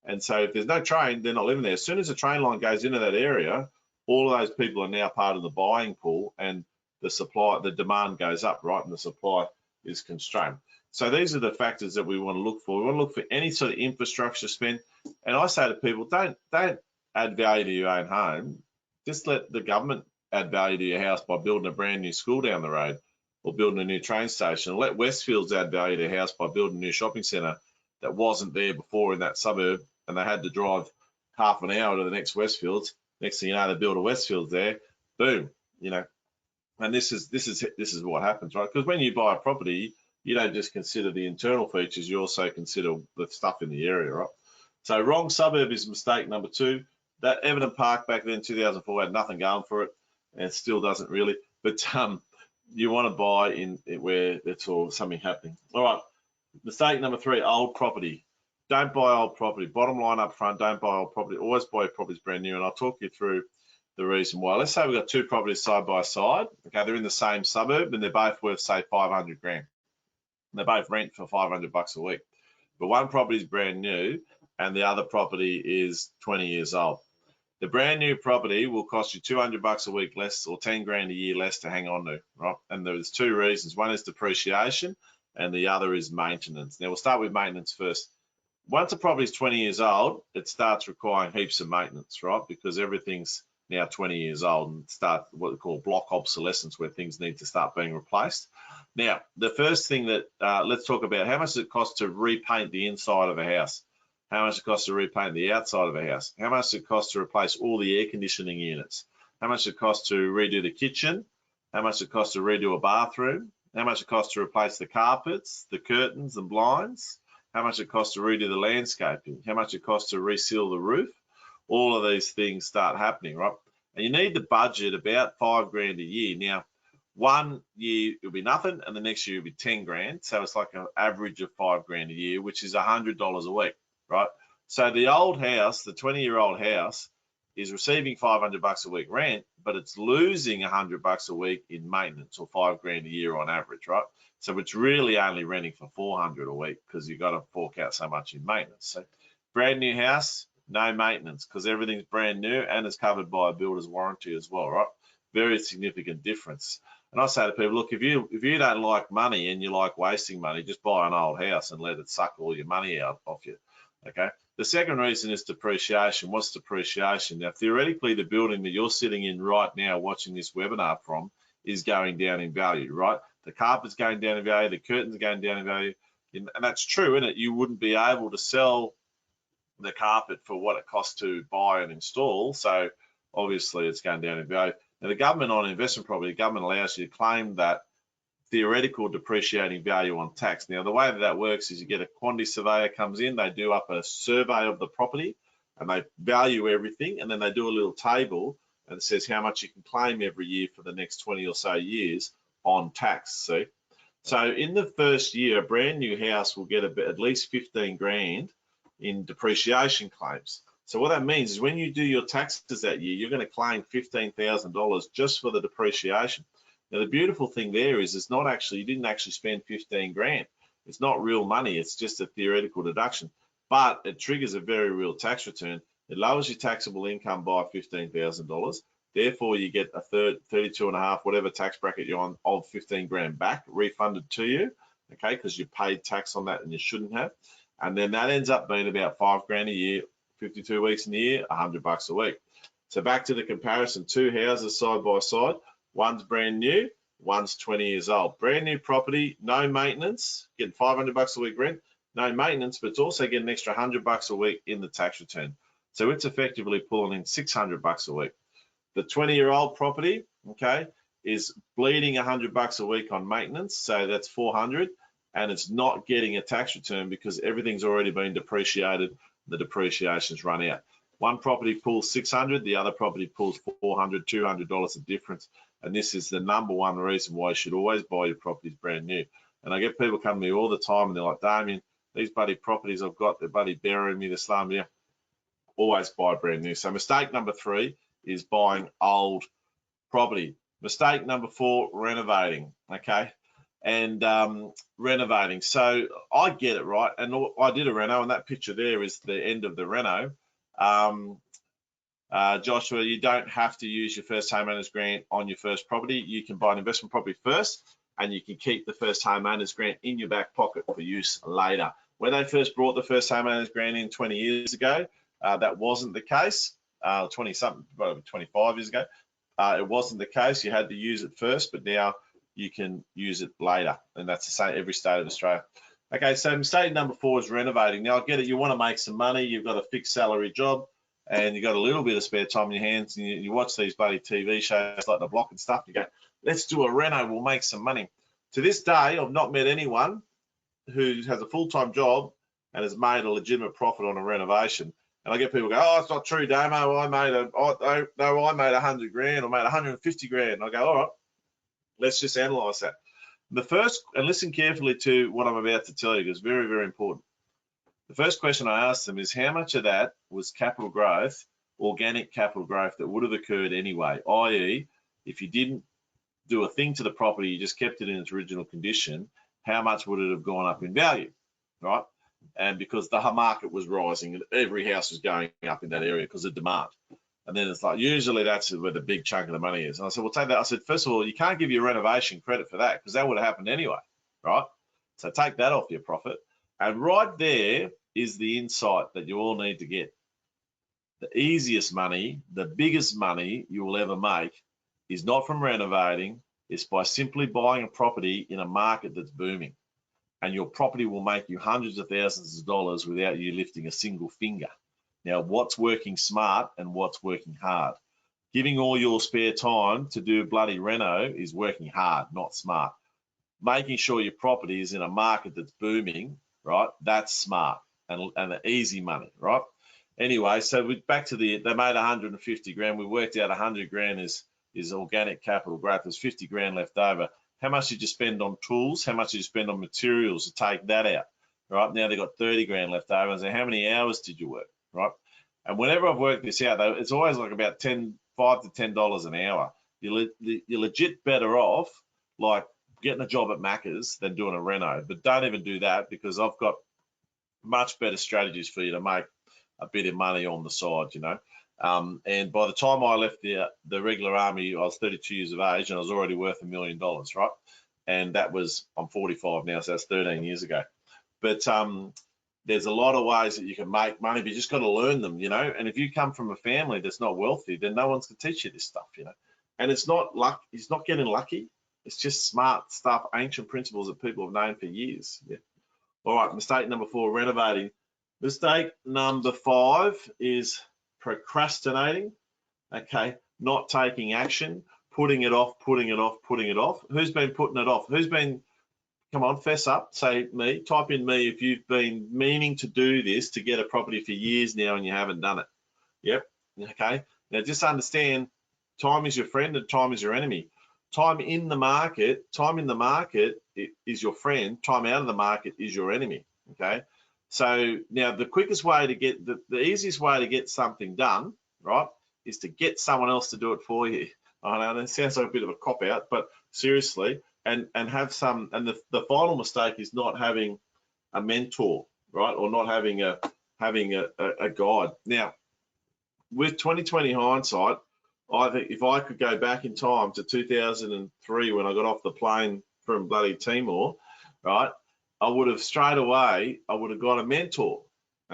And so if there's no train, they're not living there. As soon as the train line goes into that area, all of those people are now part of the buying pool, and the demand goes up, right? And the supply is constrained. So these are the factors that we want to look for. We want to look for any sort of infrastructure spend. And I say to people, don't add value to your own home. Just let the government add value to your house by building a brand new school down the road or building a new train station. Let Westfields add value to your house by building a new shopping centre that wasn't there before in that suburb, and they had to drive half an hour to the next Westfields. Next thing you know, they build a Westfields there, boom, you know. And this is what happens, right? Because when you buy a property, you don't just consider the internal features, you also consider the stuff in the area, right? So wrong suburb is mistake number two. That Everton Park back then, 2004, had nothing going for it, and it still doesn't really. But you want to buy in where there's all something happening. All right, mistake number three, old property. Don't buy old property. Bottom line up front, don't buy old property. Always buy properties brand new, and I'll talk you through the reason why. Let's say we've got two properties side by side. Okay, they're in the same suburb, and they're both worth, say, 500 grand. They both rent for 500 bucks a week. But one property is brand new, and the other property is 20 years old. The brand new property will cost you 200 bucks a week less, or 10 grand a year less to hang on to, right? And there's two reasons. One is depreciation, and the other is maintenance. Now, we'll start with maintenance first. Once a property is 20 years old, it starts requiring heaps of maintenance, right? Because everything's now 20 years old and start what we call block obsolescence, where things need to start being replaced. Now, the first thing that let's talk about, how much does it cost to repaint the inside of a house? How much it costs to repaint the outside of a house? How much does it cost to replace all the air conditioning units? How much it costs to redo the kitchen? How much it costs to redo a bathroom? How much it costs to replace the carpets, the curtains and blinds? How much it costs to redo the landscaping? How much it costs to reseal the roof? All of these things start happening, right? And you need to budget about 5 grand a year. Now, 1 year it'll be nothing, and the next year it'll be 10 grand. So it's like an average of 5 grand a year, which is $100 a week, right? So the old house, the 20-year-old house, is receiving 500 bucks a week rent, but it's losing 100 bucks a week in maintenance, or 5 grand a year on average, right? So it's really only renting for 400 a week because you've got to fork out so much in maintenance. So brand new house, no maintenance because everything's brand new and it's covered by a builder's warranty as well, right? Very significant difference. And I say to people, look, if you don't like money and you like wasting money, just buy an old house and let it suck all your money out of you, okay? The second reason is depreciation. What's depreciation? Now, theoretically, the building that you're sitting in right now watching this webinar from is going down in value, right? The carpet's going down in value, the curtains are going down in value, and that's true, isn't it? You wouldn't be able to sell the carpet for what it costs to buy and install, so obviously it's going down in value. Now, the government on investment property, the government allows you to claim that theoretical depreciating value on tax. Now, the way that works is you get a quantity surveyor comes in, they do up a survey of the property, and they value everything, and then they do a little table, and it says how much you can claim every year for the next 20 or so years on tax, see? So in the first year, a brand new house will get at least 15 grand in depreciation claims. So what that means is when you do your taxes that year, you're going to claim $15,000 just for the depreciation. Now, the beautiful thing there is it's not actually, you didn't actually spend 15 grand. It's not real money. It's just a theoretical deduction, but it triggers a very real tax return. It lowers your taxable income by $15,000. Therefore, you get a 32.5, whatever tax bracket you're on, of 15 grand back refunded to you, okay, because you paid tax on that and you shouldn't have. And then that ends up being about 5 grand a year, 52 weeks in the year, $100 a week. So back to the comparison, two houses side by side, one's brand new, one's 20 years old. Brand new property, no maintenance, getting $500 a week rent, no maintenance, but it's also getting an extra $100 a week in the tax return. So it's effectively pulling in $600 a week. The 20-year-old property, okay, is bleeding $100 a week on maintenance, so that's $400, and it's not getting a tax return because everything's already been depreciated. The depreciation's run out. One property pulls $600, the other property pulls $400, $200 of difference, and this is the number one reason why you should always buy your properties brand new. And I get people come to me all the time, and they're like, Daimien, these bloody properties I've got, they're bloody burying me, they're slowing me down. Always buy brand new. So mistake number 3 is buying old property. Mistake number 4, renovating, okay? And renovating. So I get it, right? And I did a reno, and that picture there is the end of the reno. Joshua, you don't have to use your first homeowners grant on your first property. You can buy an investment property first, and you can keep the first homeowners grant in your back pocket for use later. When they first brought the first homeowners grant in 20 years ago, that wasn't the case. 20-something, probably 25 years ago, it wasn't the case. You had to use it first, but now you can use it later, and that's the same every state of Australia. Okay, so mistake number 4 is renovating. Now, I get it. You want to make some money. You've got a fixed salary job, and you've got a little bit of spare time in your hands, and you watch these bloody TV shows like The Block and stuff. You go, let's do a reno. We'll make some money. To this day, I've not met anyone who has a full-time job and has made a legitimate profit on a renovation. And I get people go, oh, it's not true, Damo. I made 100 grand or made 150 grand. And I go, all right, let's just analyze that. The first, and listen carefully to what I'm about to tell you, because it's very, very important. The first question I asked them is how much of that was capital growth, organic capital growth that would have occurred anyway, i.e., if you didn't do a thing to the property, you just kept it in its original condition, how much would it have gone up in value, right? And because the market was rising and every house was going up in that area because of demand. And then it's like, usually that's where the big chunk of the money is. And I said, well, take that. I said, first of all, you can't give your renovation credit for that because that would have happened anyway, right? So take that off your profit. And right there is the insight that you all need to get. The easiest money, the biggest money you will ever make is not from renovating. It's by simply buying a property in a market that's booming. And your property will make you hundreds of thousands of dollars without you lifting a single finger. Now, what's working smart and what's working hard? Giving all your spare time to do bloody reno is working hard, not smart. Making sure your property is in a market that's booming, right? That's smart and the easy money, right? Anyway, so back to they made 150 grand. We worked out 100 grand is organic capital growth. There's 50 grand left over. How much did you spend on tools? How much did you spend on materials to take that out? Right now they've got 30 grand left over. And so how many hours did you work? Right. And whenever I've worked this out, though, it's always like about $5 to $10 an hour. You're legit better off like getting a job at Macca's than doing a reno. But don't even do that because I've got much better strategies for you to make a bit of money on the side, you know. And by the time I left the regular army, I was 32 years of age and I was already worth $1 million, right? And that was, I'm 45 now, so that's 13 years ago. But there's a lot of ways that you can make money, but you just got to learn them, you know. And if you come from a family that's not wealthy, then no one's going to teach you this stuff, you know. And it's not luck, it's not getting lucky. It's just smart stuff, ancient principles that people have known for years. Yeah. All right, mistake number 4, renovating. Mistake number 5 is procrastinating, okay, not taking action, putting it off, putting it off, putting it off. Who's been putting it off? Who's been, come on, fess up, say me, type in me if you've been meaning to do this to get a property for years now and you haven't done it. Yep, okay. Now just understand, time is your friend and time is your enemy. Time in the market is your friend, time out of the market is your enemy, okay? So now the quickest way to get, the easiest way to get something done, right, is to get someone else to do it for you. I know it sounds like a bit of a cop out, but seriously, and have some. And the final mistake is not having a mentor, right, or not having a guide. Now, with 2020 hindsight, I think if I could go back in time to 2003 when I got off the plane from bloody Timor, right, I would have straight away, I would have got a mentor,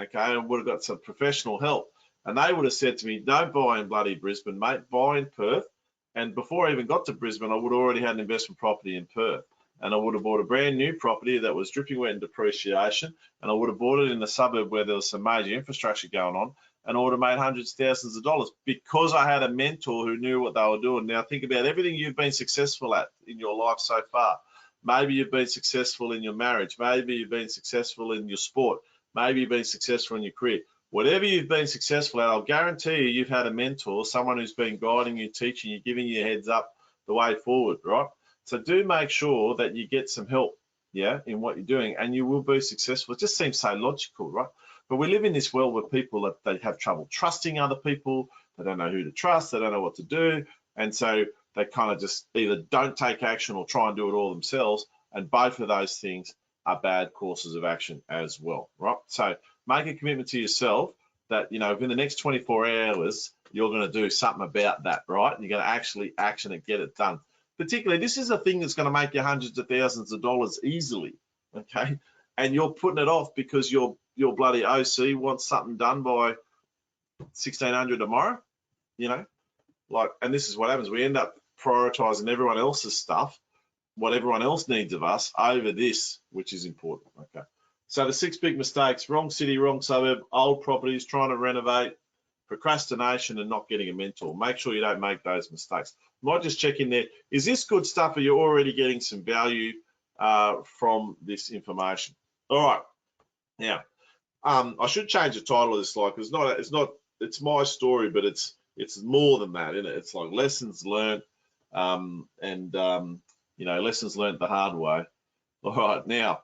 okay, and would have got some professional help. And they would have said to me, don't buy in bloody Brisbane, mate, buy in Perth. And before I even got to Brisbane, I would have already had an investment property in Perth. And I would have bought a brand new property that was dripping wet in depreciation. And I would have bought it in a suburb where there was some major infrastructure going on. And I would have made hundreds of thousands of dollars because I had a mentor who knew what they were doing. Now think about everything you've been successful at in your life so far. Maybe you've been successful in your marriage. Maybe you've been successful in your sport. Maybe you've been successful in your career. Whatever you've been successful at, I'll guarantee you, you've had a mentor, someone who's been guiding you, teaching you, giving you a heads up the way forward, right? So do make sure that you get some help, yeah, in what you're doing, and you will be successful. It just seems so logical, right? But we live in this world where people, that they have trouble trusting other people. They don't know who to trust. They don't know what to do. And so they kind of just either don't take action or try and do it all themselves. And both of those things are bad courses of action as well, right? So make a commitment to yourself that, you know, within the next 24 hours, you're going to do something about that, right? You're going to actually action it, get it done. Particularly, this is a thing that's going to make you hundreds of thousands of dollars easily, okay? And you're putting it off because your bloody OC wants something done by 1600 tomorrow, you know? Like, and this is what happens. We end up prioritizing everyone else's stuff, what everyone else needs of us, over this, which is important, okay? So the 6 big mistakes: wrong city, wrong suburb, old properties, trying to renovate, procrastination, and not getting a mentor. Make sure you don't make those mistakes. Might just check in there. Is this good stuff, or you're already getting some value from this information? All right. Now, I should change the title of this slide because it's my story, but it's more than that, isn't it? It's like lessons learned, you know, lessons learned the hard way. All right. Now,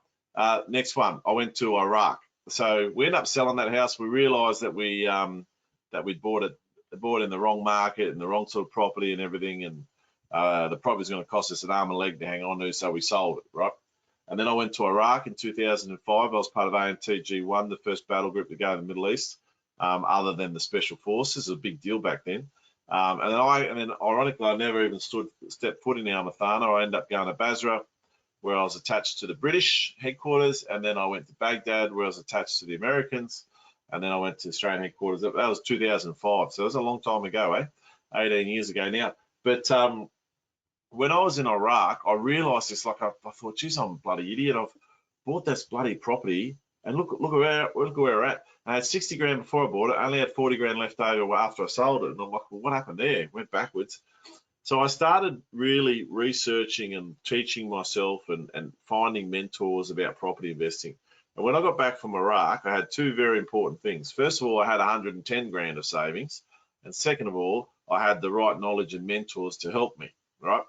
next one. I went to Iraq. So we ended up selling that house. We realised that we bought it in the wrong market and the wrong sort of property and everything, and the property was going to cost us an arm and a leg to hang on to, so we sold it, right? And then I went to Iraq in 2005. I was part of AMTG1, the first battle group to go to the Middle East, other than the Special Forces. It was a big deal back then. And then ironically, I never even stepped foot in the Amathana. I ended up going to Basra, where I was attached to the British headquarters, and then I went to Baghdad, where I was attached to the Americans, and then I went to Australian headquarters. That was 2005, so it was a long time ago, 18 years ago now. But when I was in Iraq, I realised this. Like I thought, geez, I'm a bloody idiot. I've bought this bloody property, and look where we're at. I had 60 grand before I bought it. I only had 40 grand left over after I sold it, and I'm like, well, what happened there? It went backwards. So I started really researching and teaching myself and finding mentors about property investing. And when I got back from Iraq, I had two very important things. First of all, I had 110 grand of savings. And second of all, I had the right knowledge and mentors to help me, right?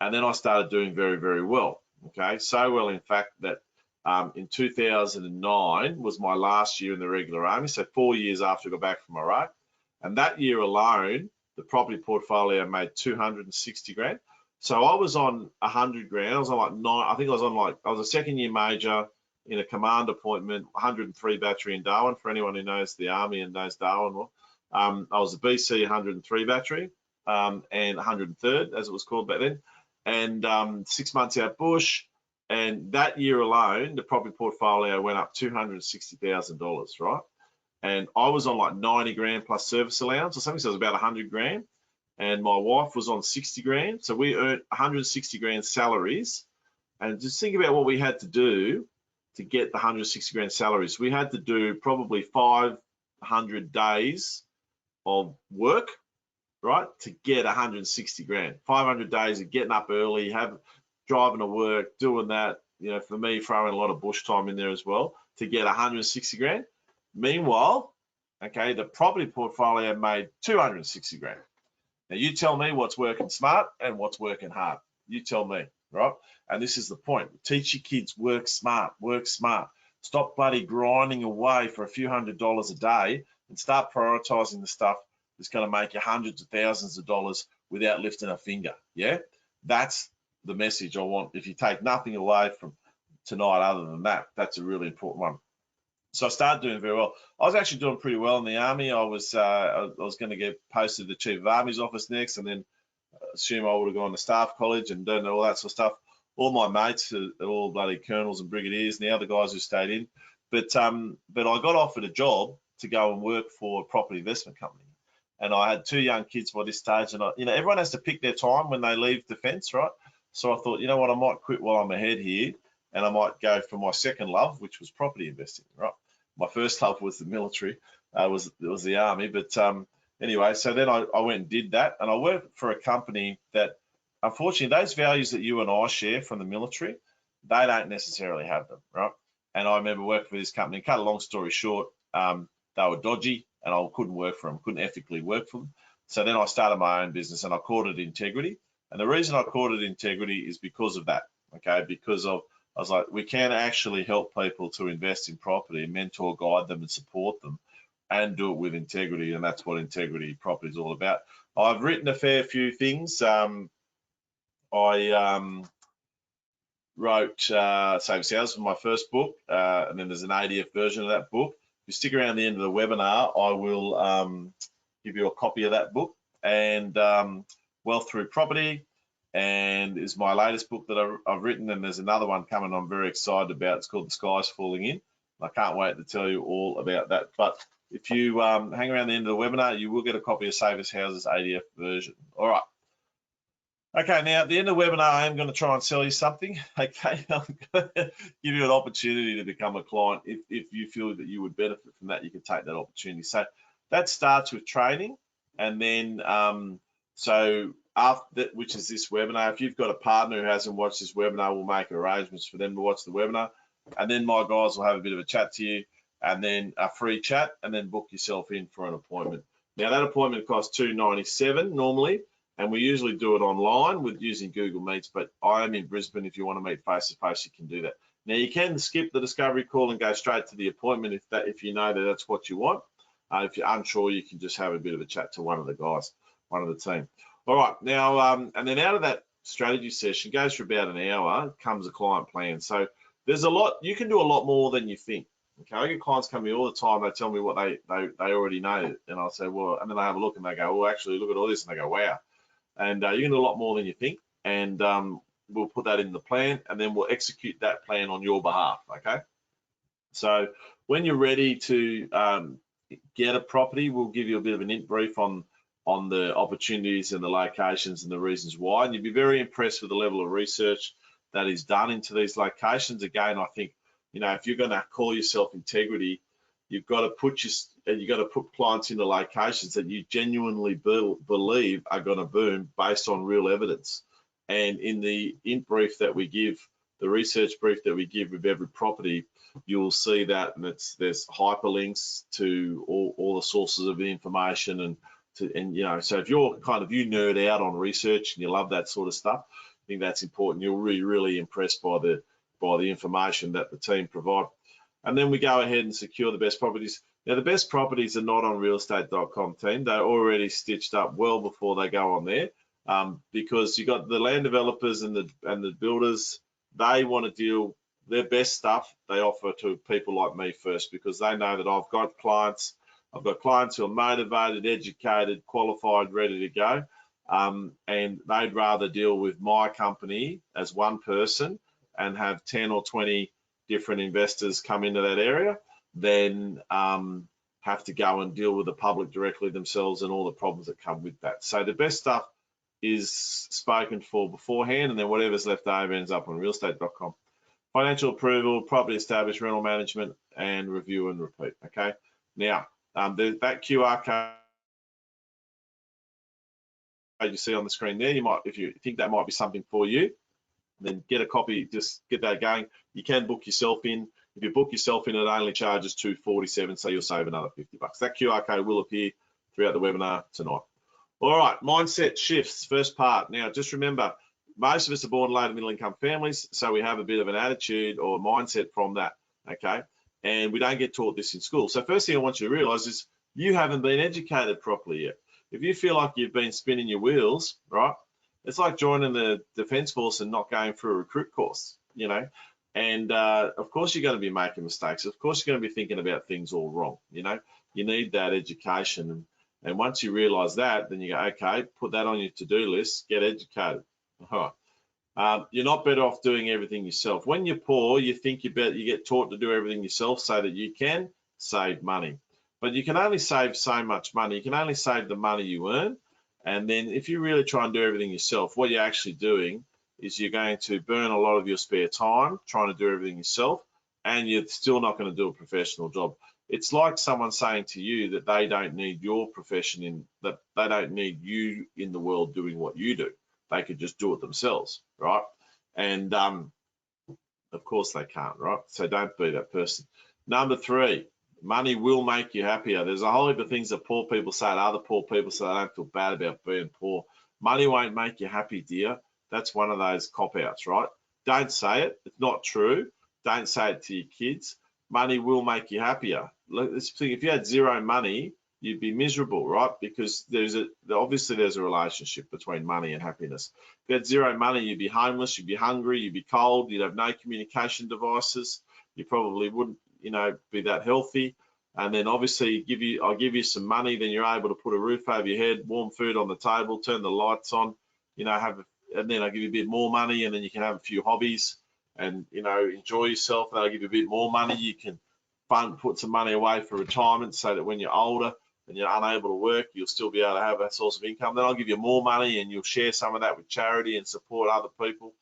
And then I started doing very, very well, okay? So well, in fact, that in 2009 was my last year in the regular army, so 4 years after I got back from Iraq. And that year alone, the property portfolio made 260 grand. So I was on 100 grand. I was on like I was a second year major in a command appointment, 103 battery in Darwin, for anyone who knows the army and knows Darwin well. I was a BC 103 battery and 103rd, as it was called back then, and 6 months out bush. And that year alone, the property portfolio went up $260,000, right? And I was on like 90 grand plus service allowance or something, so it was about 100 grand. And my wife was on 60 grand. So we earned 160 grand salaries. And just think about what we had to do to get the 160 grand salaries. We had to do probably 500 days of work, right, to get 160 grand. 500 days of getting up early, driving to work, doing that, you know, for me, throwing a lot of bush time in there as well to get 160 grand. Meanwhile, okay, the property portfolio made 260 grand. Now you tell me what's working smart and what's working hard. You tell me, right? And this is the point. Teach your kids, work smart, work smart. Stop bloody grinding away for a few $100s a day and start prioritizing the stuff that's going to make you hundreds of thousands of dollars without lifting a finger. Yeah, that's the message I want. If you take nothing away from tonight other than that, that's a really important one. So I started doing very well. I was actually doing pretty well in the army. I was going to get posted to the Chief of Army's office next, and then assume I would have gone to staff college and done all that sort of stuff. All my mates are all bloody colonels and brigadiers, and the other guys who stayed in. But I got offered a job to go and work for a property investment company, and I had 2 young kids by this stage, and everyone has to pick their time when they leave defence, right? So I thought, you know what, I might quit while I'm ahead here, and I might go for my second love, which was property investing, right? My first love was the military, was the army, but anyway, so then I went and did that, and I worked for a company that, unfortunately, those values that you and I share from the military, they don't necessarily have them, right? And I remember working for this company. Cut a long story short, they were dodgy, and I couldn't work for them, couldn't ethically work for them. So then I started my own business, and I called it Integrity. And the reason I called it Integrity is because of that, okay? Because I was like, we can actually help people to invest in property, mentor, guide them, and support them, and do it with integrity, and that's what Integrity Property is all about. I've written a fair few things. I wrote Save Sales for my first book, and then there's an ADF version of that book. If you stick around the end of the webinar, I will give you a copy of that book. And Wealth Through Property, and is my latest book that I've written, and there's another one coming I'm very excited about. It's called The Sky's Falling In. I can't wait to tell you all about that. But if you hang around the end of the webinar, you will get a copy of Save Houses ADF version. All right. Okay, now at the end of the webinar, I am going to try and sell you something. Okay, I'm going to give you an opportunity to become a client. If you feel that you would benefit from that, you can take that opportunity. So that starts with training, and then so after that, which is this webinar, if you've got a partner who hasn't watched this webinar, we'll make arrangements for them to watch the webinar, and then my guys will have a bit of a chat to you, and then a free chat, and then book yourself in for an appointment. Now that appointment costs $297 normally, and we usually do it online with using Google Meets, but I am in Brisbane. If you want to meet face to face, you can do that. Now you can skip the discovery call and go straight to the appointment if you know that that's what you want. If you're unsure, you can just have a bit of a chat to one of the guys, one of the team. All right, now and then out of that strategy session, goes for about an hour, comes a client plan. So there's a lot, you can do a lot more than you think. Okay, I get clients come to me all the time. They tell me what they already know, and I'll say, well, and then they have a look and they go, well, actually, look at all this, and they go, wow. And you can do a lot more than you think, and we'll put that in the plan, and then we'll execute that plan on your behalf. Okay, so when you're ready to get a property, we'll give you a bit of an int brief on the opportunities and the locations and the reasons why, and you'll be very impressed with the level of research that is done into these locations. Again, I think, you know, if you're going to call yourself Integrity, you've got to put clients into locations that you genuinely believe are going to boom based on real evidence. And in the int brief that we give, the research brief that we give with every property, you will see that, and there's hyperlinks to all the sources of the information, and you know, so if you're you nerd out on research and you love that sort of stuff, I think that's important. You'll be really impressed by the information that the team provide. And then we go ahead and secure the best properties. Now, the best properties are not on realestate.com, team. They're already stitched up well before they go on there, because you got the land developers and the builders. They want to deal their best stuff. They offer to people like me first, because they know that I've got clients. I've got clients who are motivated, educated, qualified, ready to go, and they'd rather deal with my company as one person and have 10 or 20 different investors come into that area than have to go and deal with the public directly themselves and all the problems that come with that. So the best stuff is spoken for beforehand, and then whatever's left over ends up on realestate.com. Financial approval, property established, rental management, and review and repeat. Okay. Now, that QR code you see on the screen there, you might, if you think that might be something for you, then get a copy, just get that going. You can book yourself in. If you book yourself in, it only charges $247, so you'll save another $50. That QR code will appear throughout the webinar tonight. All right, mindset shifts, first part. Now, just remember, most of us are born low to middle income families, so we have a bit of an attitude or mindset from that, okay? And we don't get taught this in school. So first thing I want you to realize is you haven't been educated properly yet. If you feel like you've been spinning your wheels, right, it's like joining the Defence Force and not going through a recruit course, you know. And of course you're going to be making mistakes. Of course you're going to be thinking about things all wrong, you know. You need that education. And once you realize that, then you go, okay, put that on your to-do list, get educated. All right. You're not better off doing everything yourself. When you're poor, you think you get taught to do everything yourself so that you can save money. But you can only save so much money. You can only save the money you earn. And then if you really try and do everything yourself, what you're actually doing is you're going to burn a lot of your spare time trying to do everything yourself, and you're still not going to do a professional job. It's like someone saying to you that they don't need your profession, that they don't need you in the world doing what you do. They could just do it themselves, right? And of course they can't, right? So don't be that person. Number 3, money will make you happier. There's a whole heap of things that poor people say to other poor people so they don't feel bad about being poor. Money won't make you happy, dear. That's one of those cop-outs, right? Don't say it. It's not true. Don't say it to your kids. Money will make you happier. Let's think, if you had zero money, you'd be miserable, right? Because obviously there's a relationship between money and happiness. If you had zero money, you'd be homeless, you'd be hungry, you'd be cold, you'd have no communication devices. You probably wouldn't, you know, be that healthy. And then obviously I'll give you some money, then you're able to put a roof over your head, warm food on the table, turn the lights on, you know, and then I'll give you a bit more money, and then you can have a few hobbies and, you know, enjoy yourself. And I'll give you a bit more money. You can put some money away for retirement so that when you're older and you're unable to work, you'll still be able to have a source of income. Then I'll give you more money and you'll share some of that with charity and support other people.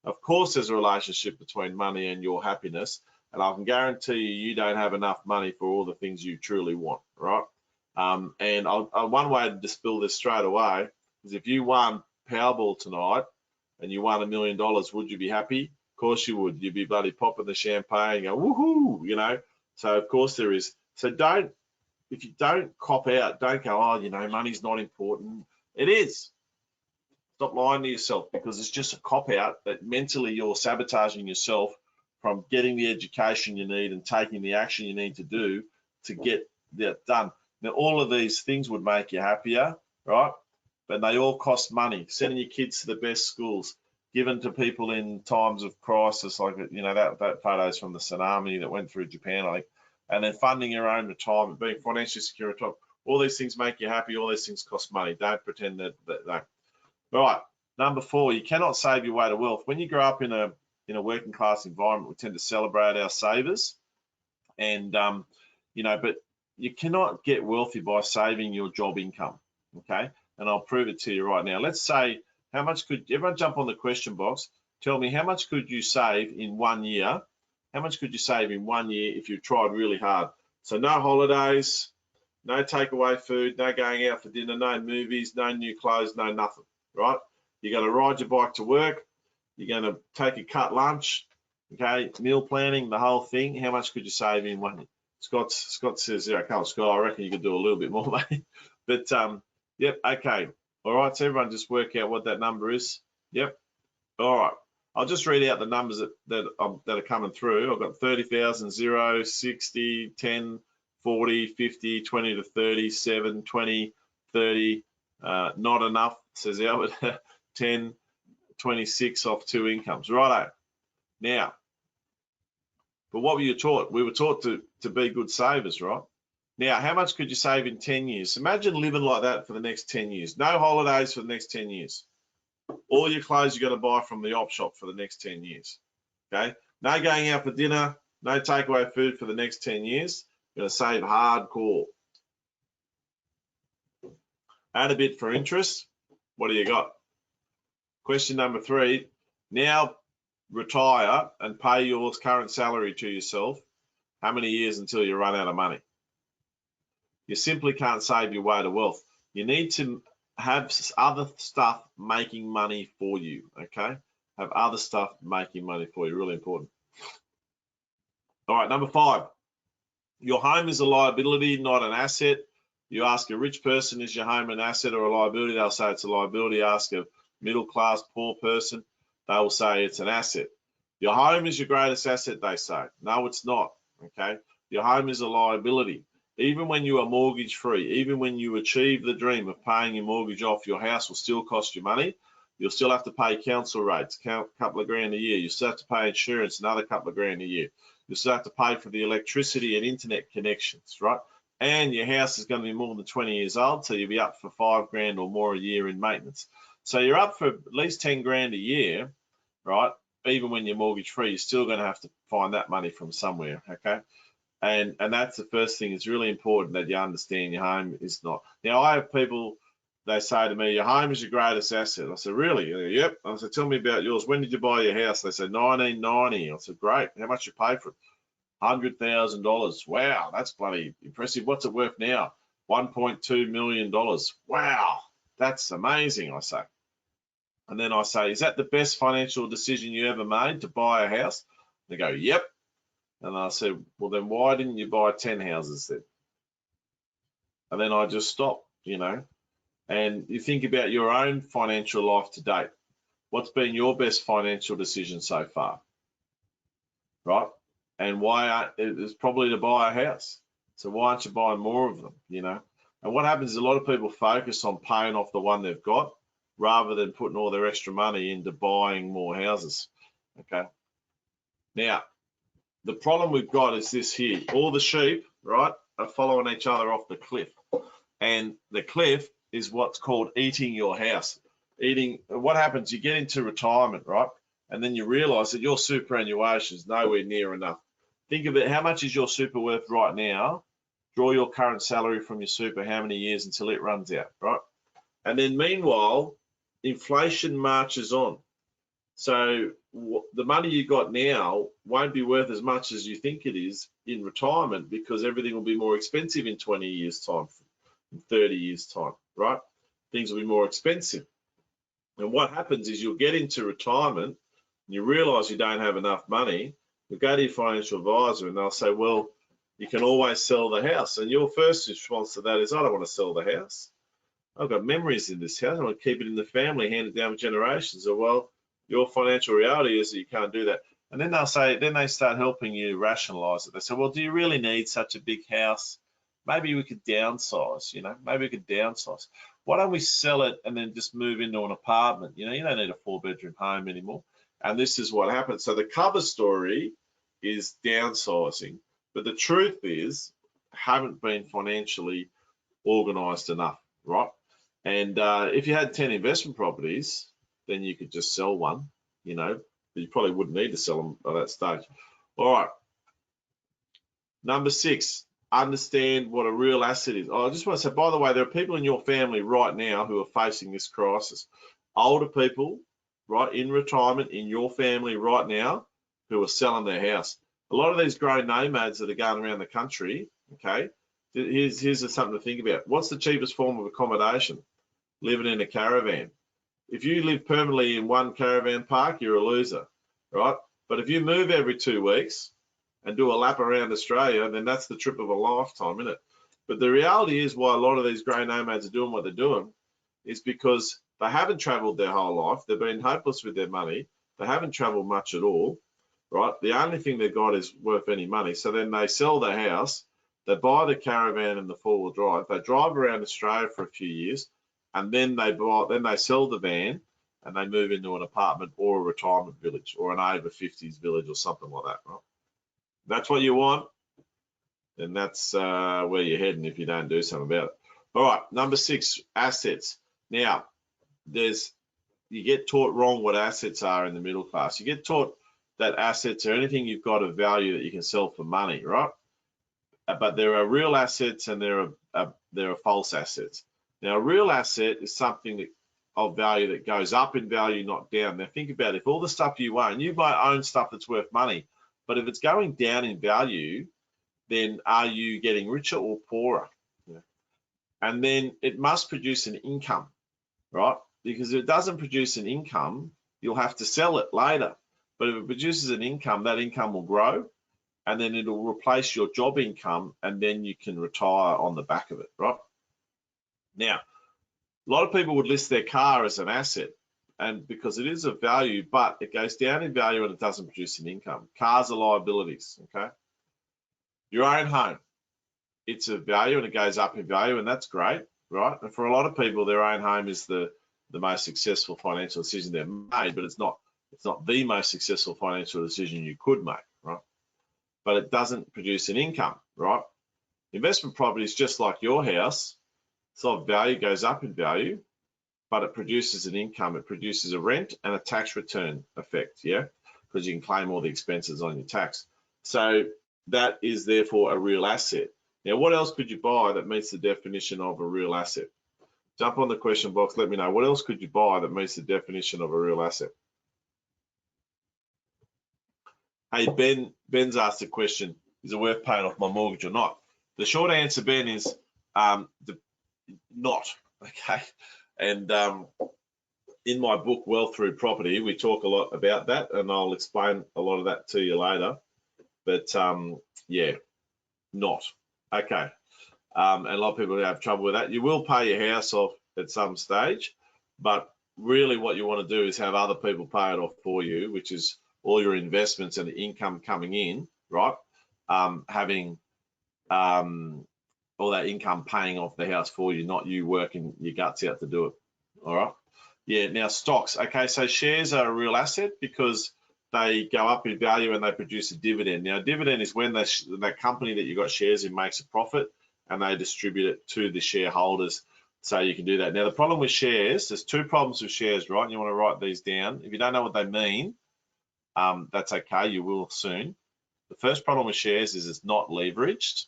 Of course, there's a relationship between money and your happiness. And I can guarantee you don't have enough money for all the things you truly want, right? And one way to dispel this straight away is if you won Powerball tonight and you won $1 million, would you be happy? Of course you would. You'd be bloody popping the champagne and go, woohoo, you know. So of course there is. So if you don't cop out, don't go, oh, you know, money's not important. It is. Stop lying to yourself, because it's just a cop out that mentally you're sabotaging yourself from getting the education you need and taking the action you need to do to get that done. Now, all of these things would make you happier, right? But they all cost money. Sending your kids to the best schools, given to people in times of crisis, like, you know, that photos from the tsunami that went through Japan, I think, and then funding your own retirement, being financially secure. All these things make you happy. All these things cost money. Don't pretend that they. Right. Number 4, you cannot save your way to wealth. When you grow up in a working class environment, we tend to celebrate our savers, and you know, but you cannot get wealthy by saving your job income. Okay, and I'll prove it to you right now. Let's say, how much could everyone jump on the question box? Tell me, how much could you save in 1 year? How much could you save in 1 year if you tried really hard? So no holidays, no takeaway food, no going out for dinner, no movies, no new clothes, no nothing, right? You're going to ride your bike to work. You're going to take a cut lunch, okay, meal planning, the whole thing. How much could you save in 1 year? Scott says, yeah, come on, Scott, I reckon you could do a little bit more, mate. But, yep, okay. All right, so everyone just work out what that number is. Yep. All right. I'll just read out the numbers that are coming through. I've got 30,000, 0, 60, 10, 40, 50, 20 to 30, 7, 20, 30, not enough, says Albert, 10, 26 off 2 incomes. Righto. Now, but what were you taught? We were taught to be good savers, right? Now, how much could you save in 10 years? Imagine living like that for the next 10 years. No holidays for the next 10 years. All your clothes you're going to buy from the op shop for the next 10 years. Okay? No going out for dinner, no takeaway food for the next 10 years. You're going to save hardcore. Add a bit for interest. What do you got? Question number 3. Now retire and pay your current salary to yourself. How many years until you run out of money? You simply can't save your way to wealth. You need to have other stuff making money for you, okay? Have other stuff making money for you, really important. All right, number 5. Your home is a liability, not an asset. You ask a rich person, is your home an asset or a liability? They'll say it's a liability. Ask a middle-class poor person, they will say it's an asset. Your home is your greatest asset, they say. No, it's not, okay? Your home is a liability. Even when you are mortgage free, even when you achieve the dream of paying your mortgage off, your house will still cost you money. You'll still have to pay council rates, a couple of grand a year. You still have to pay insurance, another couple of grand a year. You still have to pay for the electricity and internet connections, right? And your house is going to be more than 20 years old, so you'll be up for 5 grand or more a year in maintenance. So you're up for at least 10 grand a year, right? Even when you're mortgage free, you're still going to have to find that money from somewhere, okay? And that's the first thing. It's really important that you understand your home is not. Now, I have people, they say to me, your home is your greatest asset. I said, really? Yep. I said, tell me about yours. When did you buy your house? They said, 1990. I said, great. How much you pay for it? $100,000. Wow, that's bloody impressive. What's it worth now? $1.2 million. Wow, that's amazing, I say. And then I say, is that the best financial decision you ever made, to buy a house? They go, yep. And I said, well, then why didn't you buy 10 houses then? And then I just stop, you know. And you think about your own financial life to date. What's been your best financial decision so far, right? And why it's probably to buy a house. So why aren't you buying more of them, you know? And what happens is a lot of people focus on paying off the one they've got rather than putting all their extra money into buying more houses, okay? Now, the problem we've got is this here. All the sheep, right, are following each other off the cliff. And the cliff is what's called eating your house. What happens, you get into retirement, right? And then you realize that your superannuation is nowhere near enough. Think of it, how much is your super worth right now? Draw your current salary from your super, how many years until it runs out, right? And then meanwhile, inflation marches on. So the money you got now won't be worth as much as you think it is in retirement, because everything will be more expensive in 20 years time, in 30 years time, right? Things will be more expensive. And what happens is you'll get into retirement and you realize you don't have enough money. You go to your financial advisor and they'll say, well, you can always sell the house. And your first response to that is, I don't want to sell the house. I've got memories in this house. I want to keep it in the family, hand it down for generations. Or, well, your financial reality is that you can't do that. And then they'll say, then they start helping you rationalize it. They say, well, do you really need such a big house? Maybe we could downsize, you know, maybe we could downsize. Why don't we sell it and then just move into an apartment? You know, you don't need a 4-bedroom home anymore. And this is what happens. So the cover story is downsizing, but the truth is, haven't been financially organized enough, right? And if you had 10 investment properties, then you could just sell one, you know, but you probably wouldn't need to sell them by that stage. All right. Number 6, understand what a real asset is. Oh, I just want to say, by the way, there are people in your family right now who are facing this crisis. Older people, right, in retirement in your family right now who are selling their house. A lot of these grey nomads that are going around the country, okay, here's something to think about. What's the cheapest form of accommodation? Living in a caravan. If you live permanently in one caravan park, you're a loser, right? But if you move every 2 weeks and do a lap around Australia, then that's the trip of a lifetime, isn't it? But the reality is why a lot of these grey nomads are doing what they're doing is because they haven't travelled their whole life. They've been hopeless with their money. They haven't travelled much at all, right? The only thing they've got is worth any money. So then they sell the house, they buy the caravan and the 4-wheel drive, they drive around Australia for a few years, and then they sell the van and they move into an apartment or a retirement village or an over 50s village or something like that, right? That's what you want, then that's where you're heading if you don't do something about it. All right, number 6, assets. Now, you get taught wrong what assets are in the middle class. You get taught that assets are anything you've got of value that you can sell for money, right? But there are real assets and there are false assets. Now, a real asset is something of value that goes up in value, not down. Now, think about it. If all the stuff you own, you might own stuff that's worth money, but if it's going down in value, then are you getting richer or poorer? Yeah. And then it must produce an income, right? Because if it doesn't produce an income, you'll have to sell it later. But if it produces an income, that income will grow, and then it'll replace your job income, and then you can retire on the back of it, right? Now, a lot of people would list their car as an asset, and because it is of value, but it goes down in value and it doesn't produce an income. Cars are liabilities, okay? Your own home. it's a value and it goes up in value, and that's great, right? And for a lot of people, their own home is the most successful financial decision they've made, but it's not the most successful financial decision you could make, right? But it doesn't produce an income, right? Investment property is just like your house. So value goes up in value, but it produces an income. It produces a rent and a tax return effect, yeah? Because you can claim all the expenses on your tax. So that is therefore a real asset. Now, what else could you buy that meets the definition of a real asset? Jump on the question box, let me know. What else could you buy that meets the definition of a real asset? Hey, Ben's asked a question, is it worth paying off my mortgage or not? The short answer, Ben, is not, okay? And in my book, Wealth Through Property, we talk a lot about that, and I'll explain a lot of that to you later. But yeah, not, okay. And a lot of people have trouble with that. You will pay your house off at some stage, but really what you want to do is have other people pay it off for you, which is all your investments and the income coming in, right? Having all that income paying off the house for you, not you working your guts out to do it, all right? Yeah, now stocks. Okay, so shares are a real asset because they go up in value and they produce a dividend. Now, a dividend is when that company that you got shares in makes a profit and they distribute it to the shareholders, so you can do that. Now, the problem with shares, there's two problems with shares, right? And you want to write these down. If you don't know what they mean, that's okay, you will soon. The first problem with shares is it's not leveraged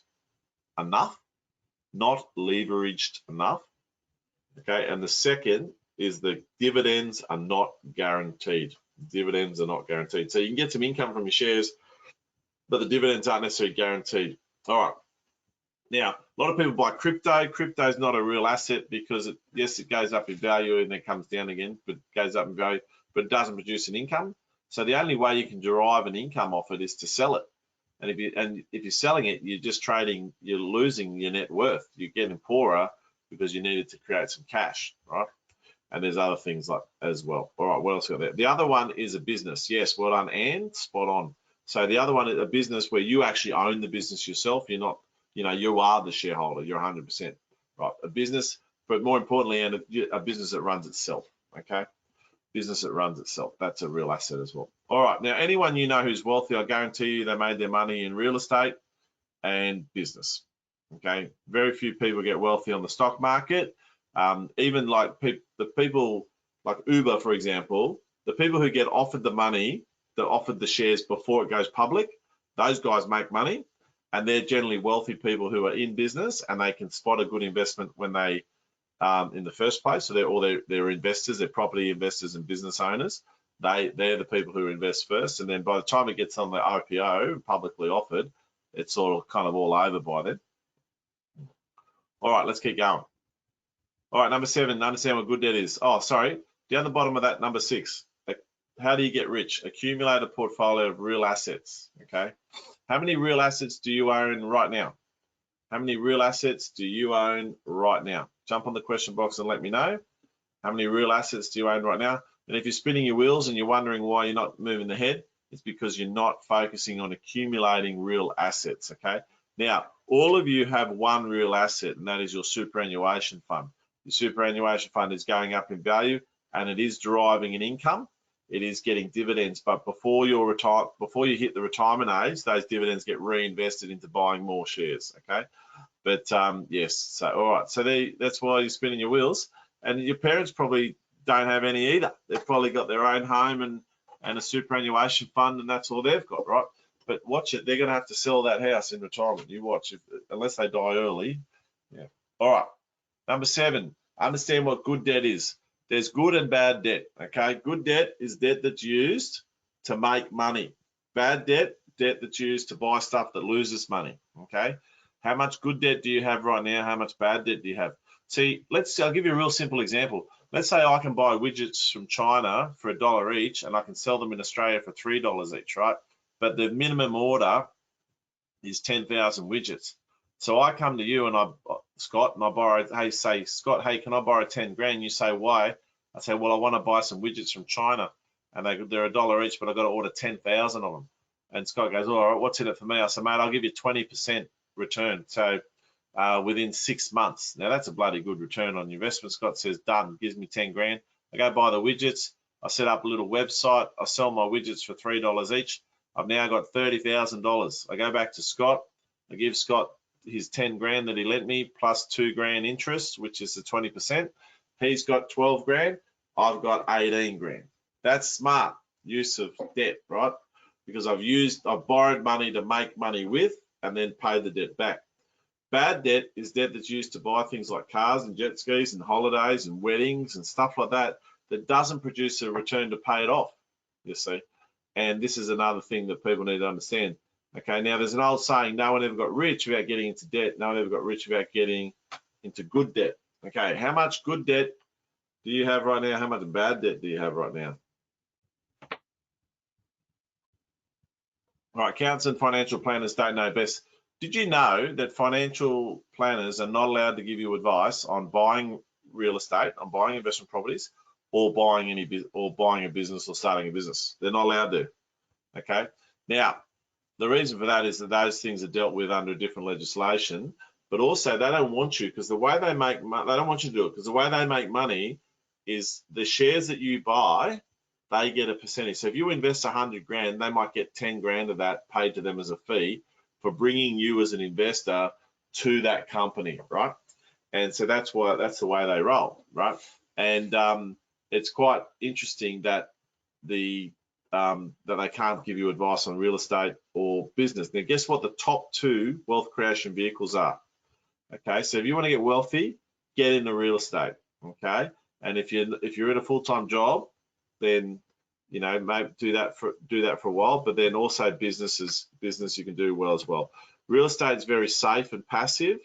enough, not leveraged enough, okay? And the second is the dividends are not guaranteed. Dividends are not guaranteed. So you can get some income from your shares, but the dividends aren't necessarily guaranteed. All right. Now, a lot of people buy crypto. Crypto is not a real asset because, yes, it goes up in value and then comes down again, but it goes up in value, but it doesn't produce an income. So the only way you can derive an income off it is to sell it. And if you're selling it, you're just trading, you're losing your net worth. You're getting poorer because you needed to create some cash, right? And there's other things like as well. All right, what else got there? The other one is a business. Yes, well done, and spot on. So the other one is a business where you actually own the business yourself. You're not, you are the shareholder. You're 100%, right? A business, but more importantly, and a business that runs itself, okay? Business that runs itself. That's a real asset as well. All right, now anyone you know who's wealthy, I guarantee you they made their money in real estate and business, okay? Very few people get wealthy on the stock market. Even like the people like Uber, for example, the people who get offered the money, that offered the shares before it goes public, those guys make money, and they're generally wealthy people who are in business and they can spot a good investment when they in the first place. So they're investors, they're property investors and business owners. They're the people who invest first, and then by the time it gets on the IPO, publicly offered, it's all kind of all over by then. All right, let's keep going. All right, number 7, understand what good debt is. Oh, sorry, down the bottom of that, number 6. How do you get rich? Accumulate a portfolio of real assets, okay? How many real assets do you own right now? How many real assets do you own right now? Jump on the question box and let me know. How many real assets do you own right now? And if you're spinning your wheels and you're wondering why you're not moving ahead, it's because you're not focusing on accumulating real assets, okay? Now, all of you have one real asset, and that is your superannuation fund. Your superannuation fund is going up in value, and it is deriving an income. It is getting dividends, but before you hit the retirement age, those dividends get reinvested into buying more shares, okay? But yes, so all right, so that's why you're spinning your wheels, and your parents probably don't have any either. They've probably got their own home and a superannuation fund, and that's all they've got, right? But watch it, they're going to have to sell that house in retirement. You watch, unless they die early. Yeah. All right. Number 7, understand what good debt is. There's good and bad debt, okay? Good debt is debt that's used to make money. Bad debt, debt that's used to buy stuff that loses money, okay? How much good debt do you have right now? How much bad debt do you have? See, I'll give you a real simple example. Let's say I can buy widgets from China for $1 each, and I can sell them in Australia for $3 each, right? But the minimum order is 10,000 widgets. So I come to you and Scott, and I borrow, Scott, hey, can I borrow 10 grand? You say, why? I say, well, I want to buy some widgets from China, and they're $1 each, but I've got to order 10,000 of them. And Scott goes, all right, what's in it for me? I said, mate, I'll give you 20% return. So within 6 months. Now that's a bloody good return on your investment. Scott says done, gives me 10 grand. I go buy the widgets. I set up a little website. I sell my widgets for $3 each. I've now got $30,000. I go back to Scott. I give Scott his 10 grand that he lent me plus 2 grand interest, which is the 20%. He's got 12 grand. I've got 18 grand. That's smart use of debt, right? Because I've borrowed money to make money with and then pay the debt back. Bad debt is debt that's used to buy things like cars and jet skis and holidays and weddings and stuff like that doesn't produce a return to pay it off, you see. And this is another thing that people need to understand. Okay, now there's an old saying, no one ever got rich without getting into debt. No one ever got rich without getting into good debt. Okay, how much good debt do you have right now? How much bad debt do you have right now? All right, accountants and financial planners don't know best. Did you know that financial planners are not allowed to give you advice on buying real estate, on buying investment properties, or buying a business or starting a business? They're not allowed to. Okay. Now, the reason for that is that those things are dealt with under different legislation, but also they don't want you, because the way they make money, they don't want you to do it, because the way they make money is the shares that you buy, they get a percentage. So if you invest 100 grand, they might get 10 grand of that paid to them as a fee for bringing you as an investor to that company, right? And so that's the way they roll, right? And it's quite interesting that that they can't give you advice on real estate or business. Now, guess what the top 2 wealth creation vehicles are? Okay, so if you want to get wealthy, get into real estate. Okay, and if you're in a full-time job, then you know, maybe do that for a while. But then also business you can do well as well. Real estate is very safe and passive.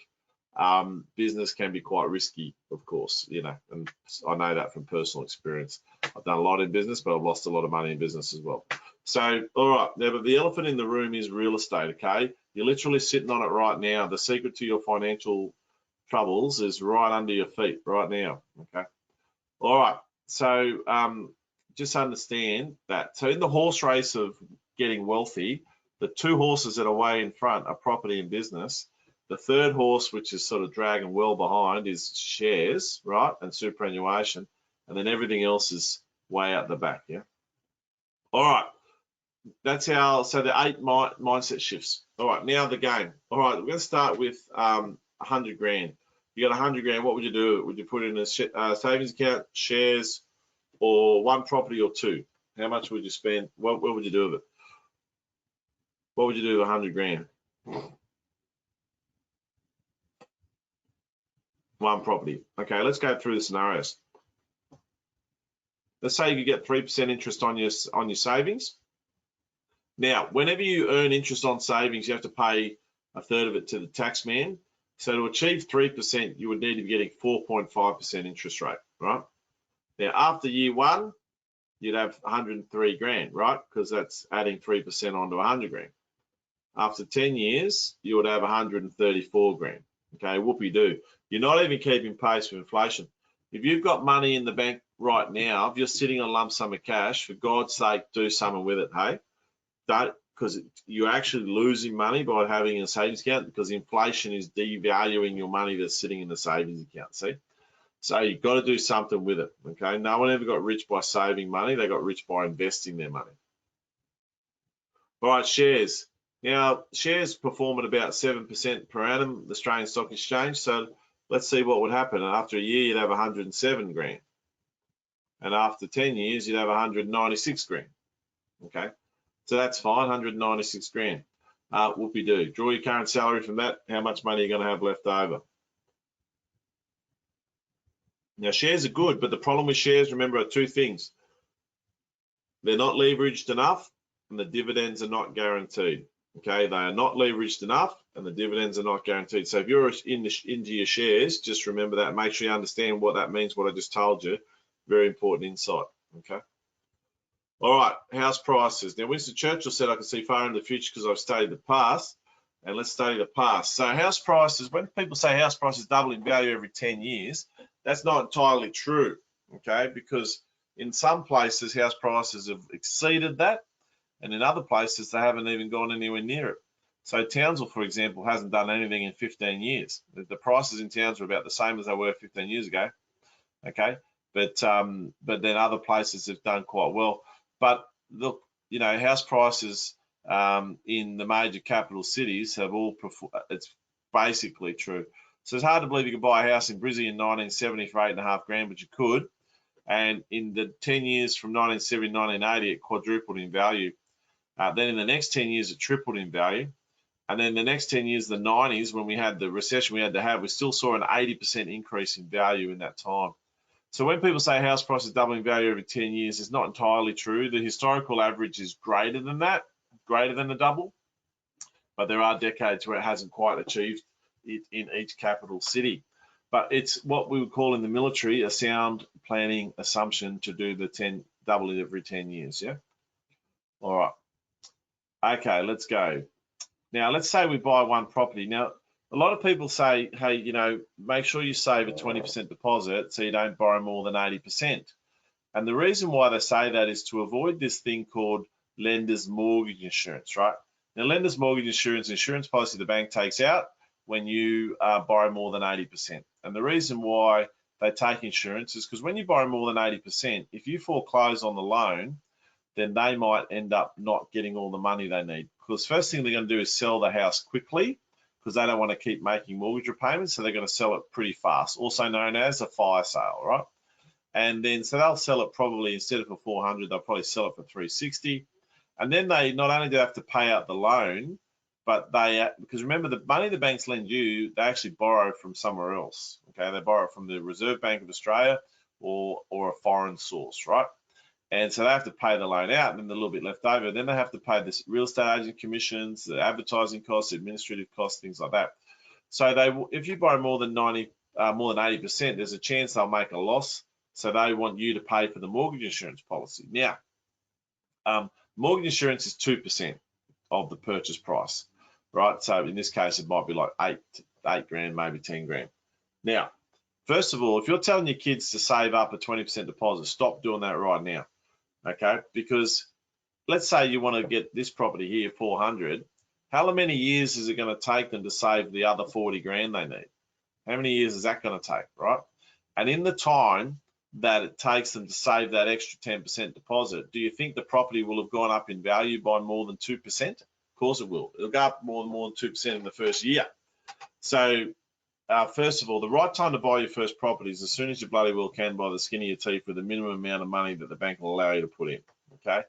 Business can be quite risky, of course, you know, and I know that from personal experience. I've done a lot in business, but I've lost a lot of money in business as well. So, all right, now, but the elephant in the room is real estate, okay? You're literally sitting on it right now. The secret to your financial troubles is right under your feet right now, okay? All right, so just understand that. So in the horse race of getting wealthy, the 2 horses that are way in front are property and business. The 3rd horse, which is sort of dragging well behind, is shares, right, and superannuation, and then everything else is way out the back, yeah? All right, that's how, so the 8 mindset shifts. All right, now the game. All right, we're going to start with 100 grand. You got 100 grand, what would you do? Would you put it in a savings account, shares, or 1 property or 2? How much would you spend? What would you do with it? What would you do with 100 grand? 1 property. Okay, let's go through the scenarios. Let's say you get 3% interest on your savings. Now, whenever you earn interest on savings, you have to pay 1/3 of it to the tax man. So to achieve 3%, you would need to be getting 4.5% interest rate, right? Now, after year 1, you'd have 103 grand, right? Because that's adding 3% onto 100 grand. After 10 years, you would have 134 grand. Okay, whoopee-doo. You're not even keeping pace with inflation. If you've got money in the bank right now, if you're sitting on a lump sum of cash, for God's sake, do something with it, hey? Don't, because you're actually losing money by having a savings account, because inflation is devaluing your money that's sitting in the savings account, see? So you've got to do something with it, okay? No one ever got rich by saving money. They got rich by investing their money. All right, shares. Now, shares perform at about 7% per annum, the Australian Stock Exchange. So let's see what would happen. And after a year, you'd have 107 grand. And after 10 years, you'd have 196 grand. Okay, so that's fine, 196 grand. Whoopie-doo. Draw your current salary from that. How much money are you going to have left over? Now, shares are good, but the problem with shares, remember, are 2 things. They're not leveraged enough, and the dividends are not guaranteed. Okay, they are not leveraged enough, and the dividends are not guaranteed. So if you're into your shares, just remember that. Make sure you understand what that means, what I just told you. Very important insight. Okay. All right, house prices. Now, Winston Churchill said I can see far into the future because I've studied the past, and let's study the past. So house prices, when people say house prices double in value every 10 years, that's not entirely true, okay? Because in some places, house prices have exceeded that, and in other places, they haven't even gone anywhere near it. So Townsville, for example, hasn't done anything in 15 years. The prices in Townsville are about the same as they were 15 years ago. Okay, but then other places have done quite well. But look, you know, house prices in the major capital cities have all performed. It's basically true. So it's hard to believe you could buy a house in Brizzy in 1970 for $8.5 grand, but you could. And in the 10 years from 1970 to 1980, it quadrupled in value. Then in the next 10 years, it tripled in value. And then the next 10 years, the 90s, when we had the recession we had to have, we still saw an 80% increase in value in that time. So when people say house prices doubling value every 10 years, it's not entirely true. The historical average is greater than that, greater than the double. But there are decades where it hasn't quite achieved it in each capital city. But it's what we would call in the military a sound planning assumption to do the doubling every 10 years, yeah? All right. Okay, let's go. Now, let's say we buy one property. Now, a lot of people say, hey, you know, make sure you save a 20% deposit so you don't borrow more than 80%. And the reason why they say that is to avoid this thing called lender's mortgage insurance, right? Now, lender's mortgage insurance policy the bank takes out when you borrow more than 80%. And the reason why they take insurance is because when you borrow more than 80%, if you foreclose on the loan, then they might end up not getting all the money they need. Because first thing they're going to do is sell the house quickly because they don't want to keep making mortgage repayments, so they're going to sell it pretty fast, also known as a fire sale, right? And then so they'll sell it probably instead of for 400, they'll probably sell it for 360. And then they not only do they have to pay out the loan, but they, because remember the money the banks lend you, they actually borrow from somewhere else. Okay, they borrow from the Reserve Bank of Australia or a foreign source, right? And so they have to pay the loan out and then a little bit left over. Then they have to pay this real estate agent commissions, the advertising costs, administrative costs, things like that. So if you borrow more than 80%, there's a chance they'll make a loss. So they want you to pay for the mortgage insurance policy. Now, mortgage insurance is 2% of the purchase price, right? So in this case, it might be like eight grand, maybe 10 grand. Now, first of all, if you're telling your kids to save up a 20% deposit, stop doing that right now. Okay, because let's say you want to get this property here, 400. How many years is it going to take them to save the other 40 grand they need? How many years is that going to take, right? And in the time that it takes them to save that extra 10% deposit, do you think the property will have gone up in value by more than 2%? Of course it will. It'll go up more than 2% in the first year. So first of all, the right time to buy your first property is as soon as you bloody well can by the skin of your teeth with the minimum amount of money that the bank will allow you to put in, okay?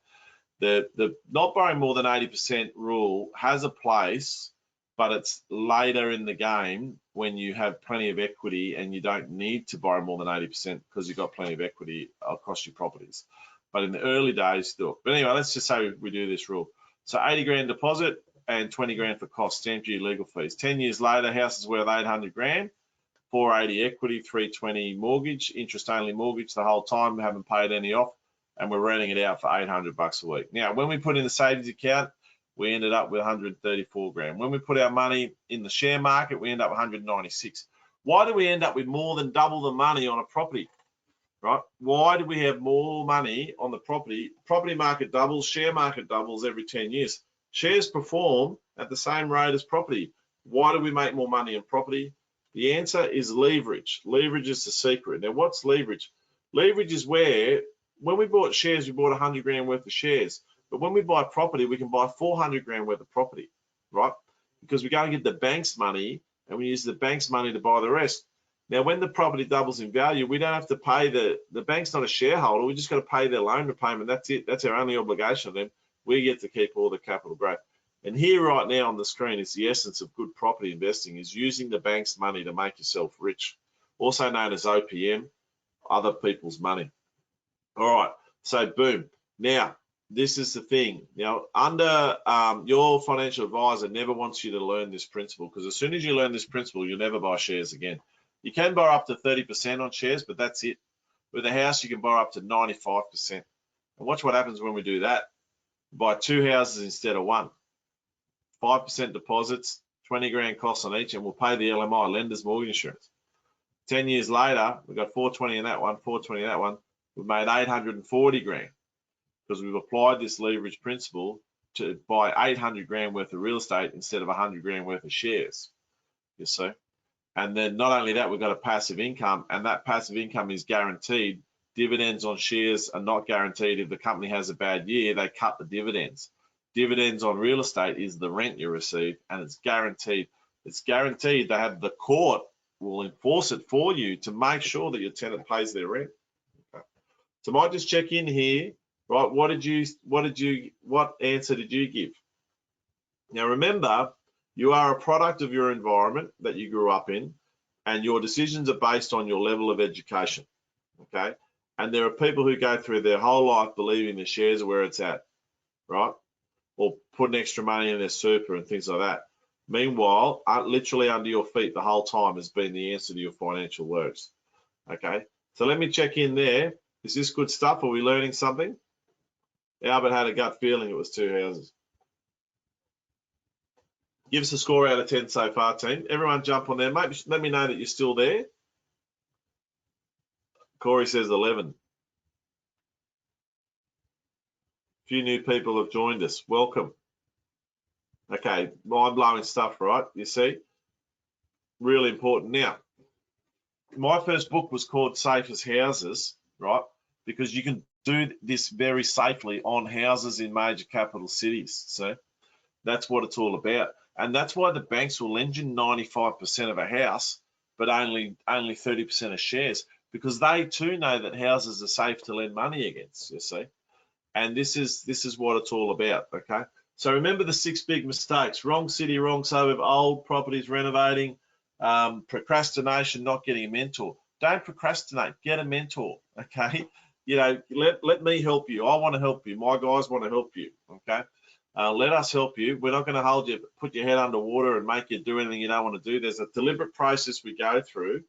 The not borrowing more than 80% rule has a place, but it's later in the game when you have plenty of equity and you don't need to borrow more than 80% because you've got plenty of equity across your properties. But in the early days, do it. But anyway, let's just say we do this rule. So 80 grand deposit and 20 grand for costs, stamp duty, legal fees. 10 years later, house is worth 800 grand, 480 equity, 320 mortgage, interest only mortgage the whole time, we haven't paid any off, and we're renting it out for 800 bucks a week. Now, when we put in the savings account, we ended up with 134 grand. When we put our money in the share market, we end up 196. Why do we end up with more than double the money on a property, right? Why do we have more money on the property? Property market doubles, share market doubles every 10 years. Shares perform at the same rate as property. Why do we make more money in property? The answer is leverage. Leverage is the secret. Now, what's leverage? Leverage is where, when we bought shares, we bought 100 grand worth of shares. But when we buy property, we can buy 400 grand worth of property, right? Because we go and get the bank's money and we use the bank's money to buy the rest. Now, when the property doubles in value, we don't have to pay the bank's not a shareholder. We just got to pay their loan repayment. That's it. That's our only obligation of them. We get to keep all the capital growth. And here right now on the screen is the essence of good property investing, is using the bank's money to make yourself rich, also known as OPM, other people's money. All right, so boom. Now, this is the thing. Now, under your financial advisor never wants you to learn this principle, because as soon as you learn this principle, you'll never buy shares again. You can borrow up to 30% on shares, but that's it. With a house, you can borrow up to 95%. And watch what happens when we do that. Buy 2 houses instead of 1. 5% deposits, 20 grand costs on each, and we'll pay the LMI, lender's mortgage insurance. 10 years later, we've got 420 in that one, 420 in that one. We've made 840 grand because we've applied this leverage principle to buy 800 grand worth of real estate instead of 100 grand worth of shares, you see. And then not only that, we've got a passive income, and that passive income is guaranteed. Dividends on shares are not guaranteed. If the company has a bad year, they cut the dividends. Dividends on real estate is the rent you receive, and it's guaranteed. It's guaranteed. They have, the court will enforce it for you to make sure that your tenant pays their rent. Okay. So I might just check in here, right? What answer did you give? Now remember, you are a product of your environment that you grew up in, and your decisions are based on your level of education, okay? And there are people who go through their whole life believing the shares are where it's at, right? Or putting extra money in their super and things like that. Meanwhile, literally under your feet the whole time has been the answer to your financial woes, okay? So let me check in there. Is this good stuff? Are we learning something? Albert had a gut feeling it was 2 houses. Give us a score out of 10 so far, team. Everyone jump on there. Mate, let me know that you're still there. Corey says 11. A few new people have joined us. Welcome. Okay, mind-blowing stuff, right? You see? Really important. Now, my first book was called Safe as Houses, right? Because you can do this very safely on houses in major capital cities. So that's what it's all about. And that's why the banks will lend you 95% of a house, but only 30% of shares, because they too know that houses are safe to lend money against, you see. And this is what it's all about, okay? So remember the 6 big mistakes: wrong city, wrong suburb, old properties renovating, procrastination, not getting a mentor. Don't procrastinate, get a mentor, okay? You know, let me help you. I want to help you. My guys want to help you, okay? Let us help you. We're not going to hold you, put your head underwater and make you do anything you don't want to do. There's a deliberate process we go through,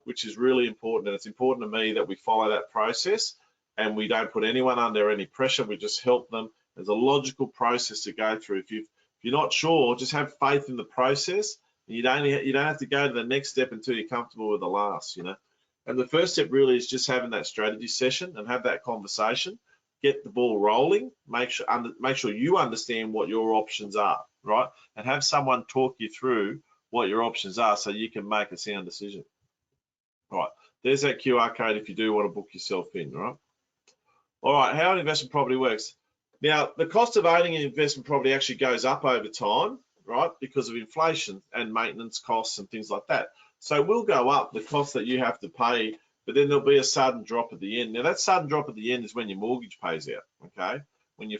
which is really important. And it's important to me that we follow that process and we don't put anyone under any pressure. We just help them. There's a logical process to go through. If you're not sure, just have faith in the process. You don't have to go to the next step until you're comfortable with the last, you know. And the first step really is just having that strategy session and have that conversation. Get the ball rolling, make sure you understand what your options are, right? And have someone talk you through what your options are so you can make a sound decision. All right, there's that QR code if you do want to book yourself in, right? All right, how an investment property works. Now, the cost of owning an investment property actually goes up over time, right? Because of inflation and maintenance costs and things like that. So it will go up, the cost that you have to pay, but then there'll be a sudden drop at the end. Now that sudden drop at the end is when your mortgage pays out, okay? When you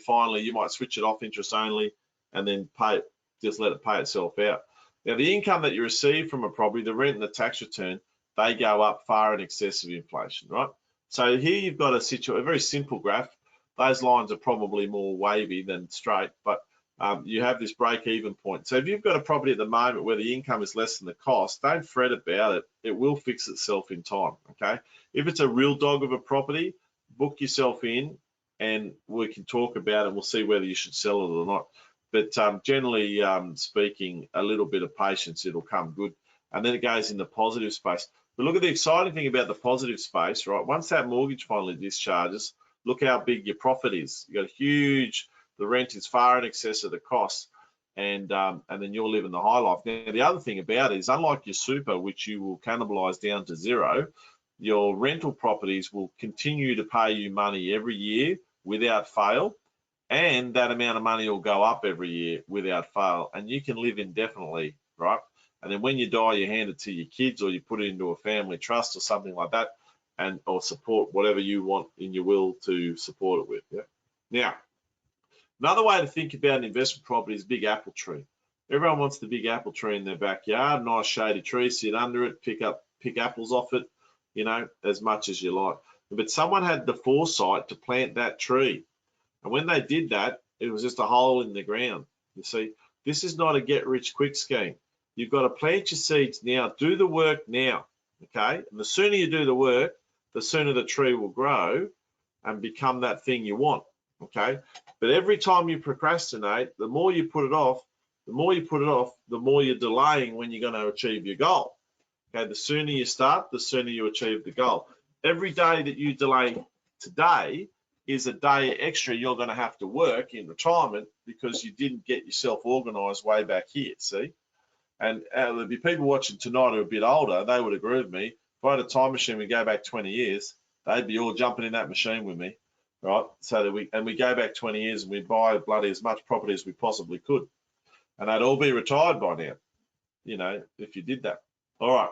might switch it off interest only and then just let it pay itself out. Now the income that you receive from a property, the rent and the tax return, they go up far in excess of inflation, right? So here you've got a very simple graph. Those lines are probably more wavy than straight, but you have this break-even point. So if you've got a property at the moment where the income is less than the cost, don't fret about it. It will fix itself in time, okay? If it's a real dog of a property, book yourself in and we can talk about it. We'll see whether you should sell it or not. But generally speaking, a little bit of patience, it'll come good. And then it goes in the positive space. But look at the exciting thing about the positive space, right? Once that mortgage finally discharges, look how big your profit is. You've got a huge, the rent is far in excess of the cost, and then you're living the high life. Now, the other thing about it is, unlike your super, which you will cannibalize down to zero, your rental properties will continue to pay you money every year without fail, and that amount of money will go up every year without fail, and you can live indefinitely, right? And then when you die, you hand it to your kids or you put it into a family trust or something like that, or support whatever you want in your will to support it with. Yeah. Now, another way to think about an investment property is big apple tree. Everyone wants the big apple tree in their backyard, nice shady tree, sit under it, pick apples off it, you know, as much as you like. But someone had the foresight to plant that tree. And when they did that, it was just a hole in the ground. You see, this is not a get-rich-quick scheme. You've got to plant your seeds now, do the work now, okay? And the sooner you do the work, the sooner the tree will grow and become that thing you want, okay? But every time you procrastinate, the more you put it off, the more you're delaying when you're going to achieve your goal. Okay, the sooner you start, the sooner you achieve the goal. Every day that you delay today is a day extra you're going to have to work in retirement because you didn't get yourself organised way back here, see? And there'll be people watching tonight who are a bit older, they would agree with me. If I had a time machine, we go back 20 years, they'd be all jumping in that machine with me, right? So that we go back 20 years and we buy bloody as much property as we possibly could. And they'd all be retired by now, you know, if you did that. All right.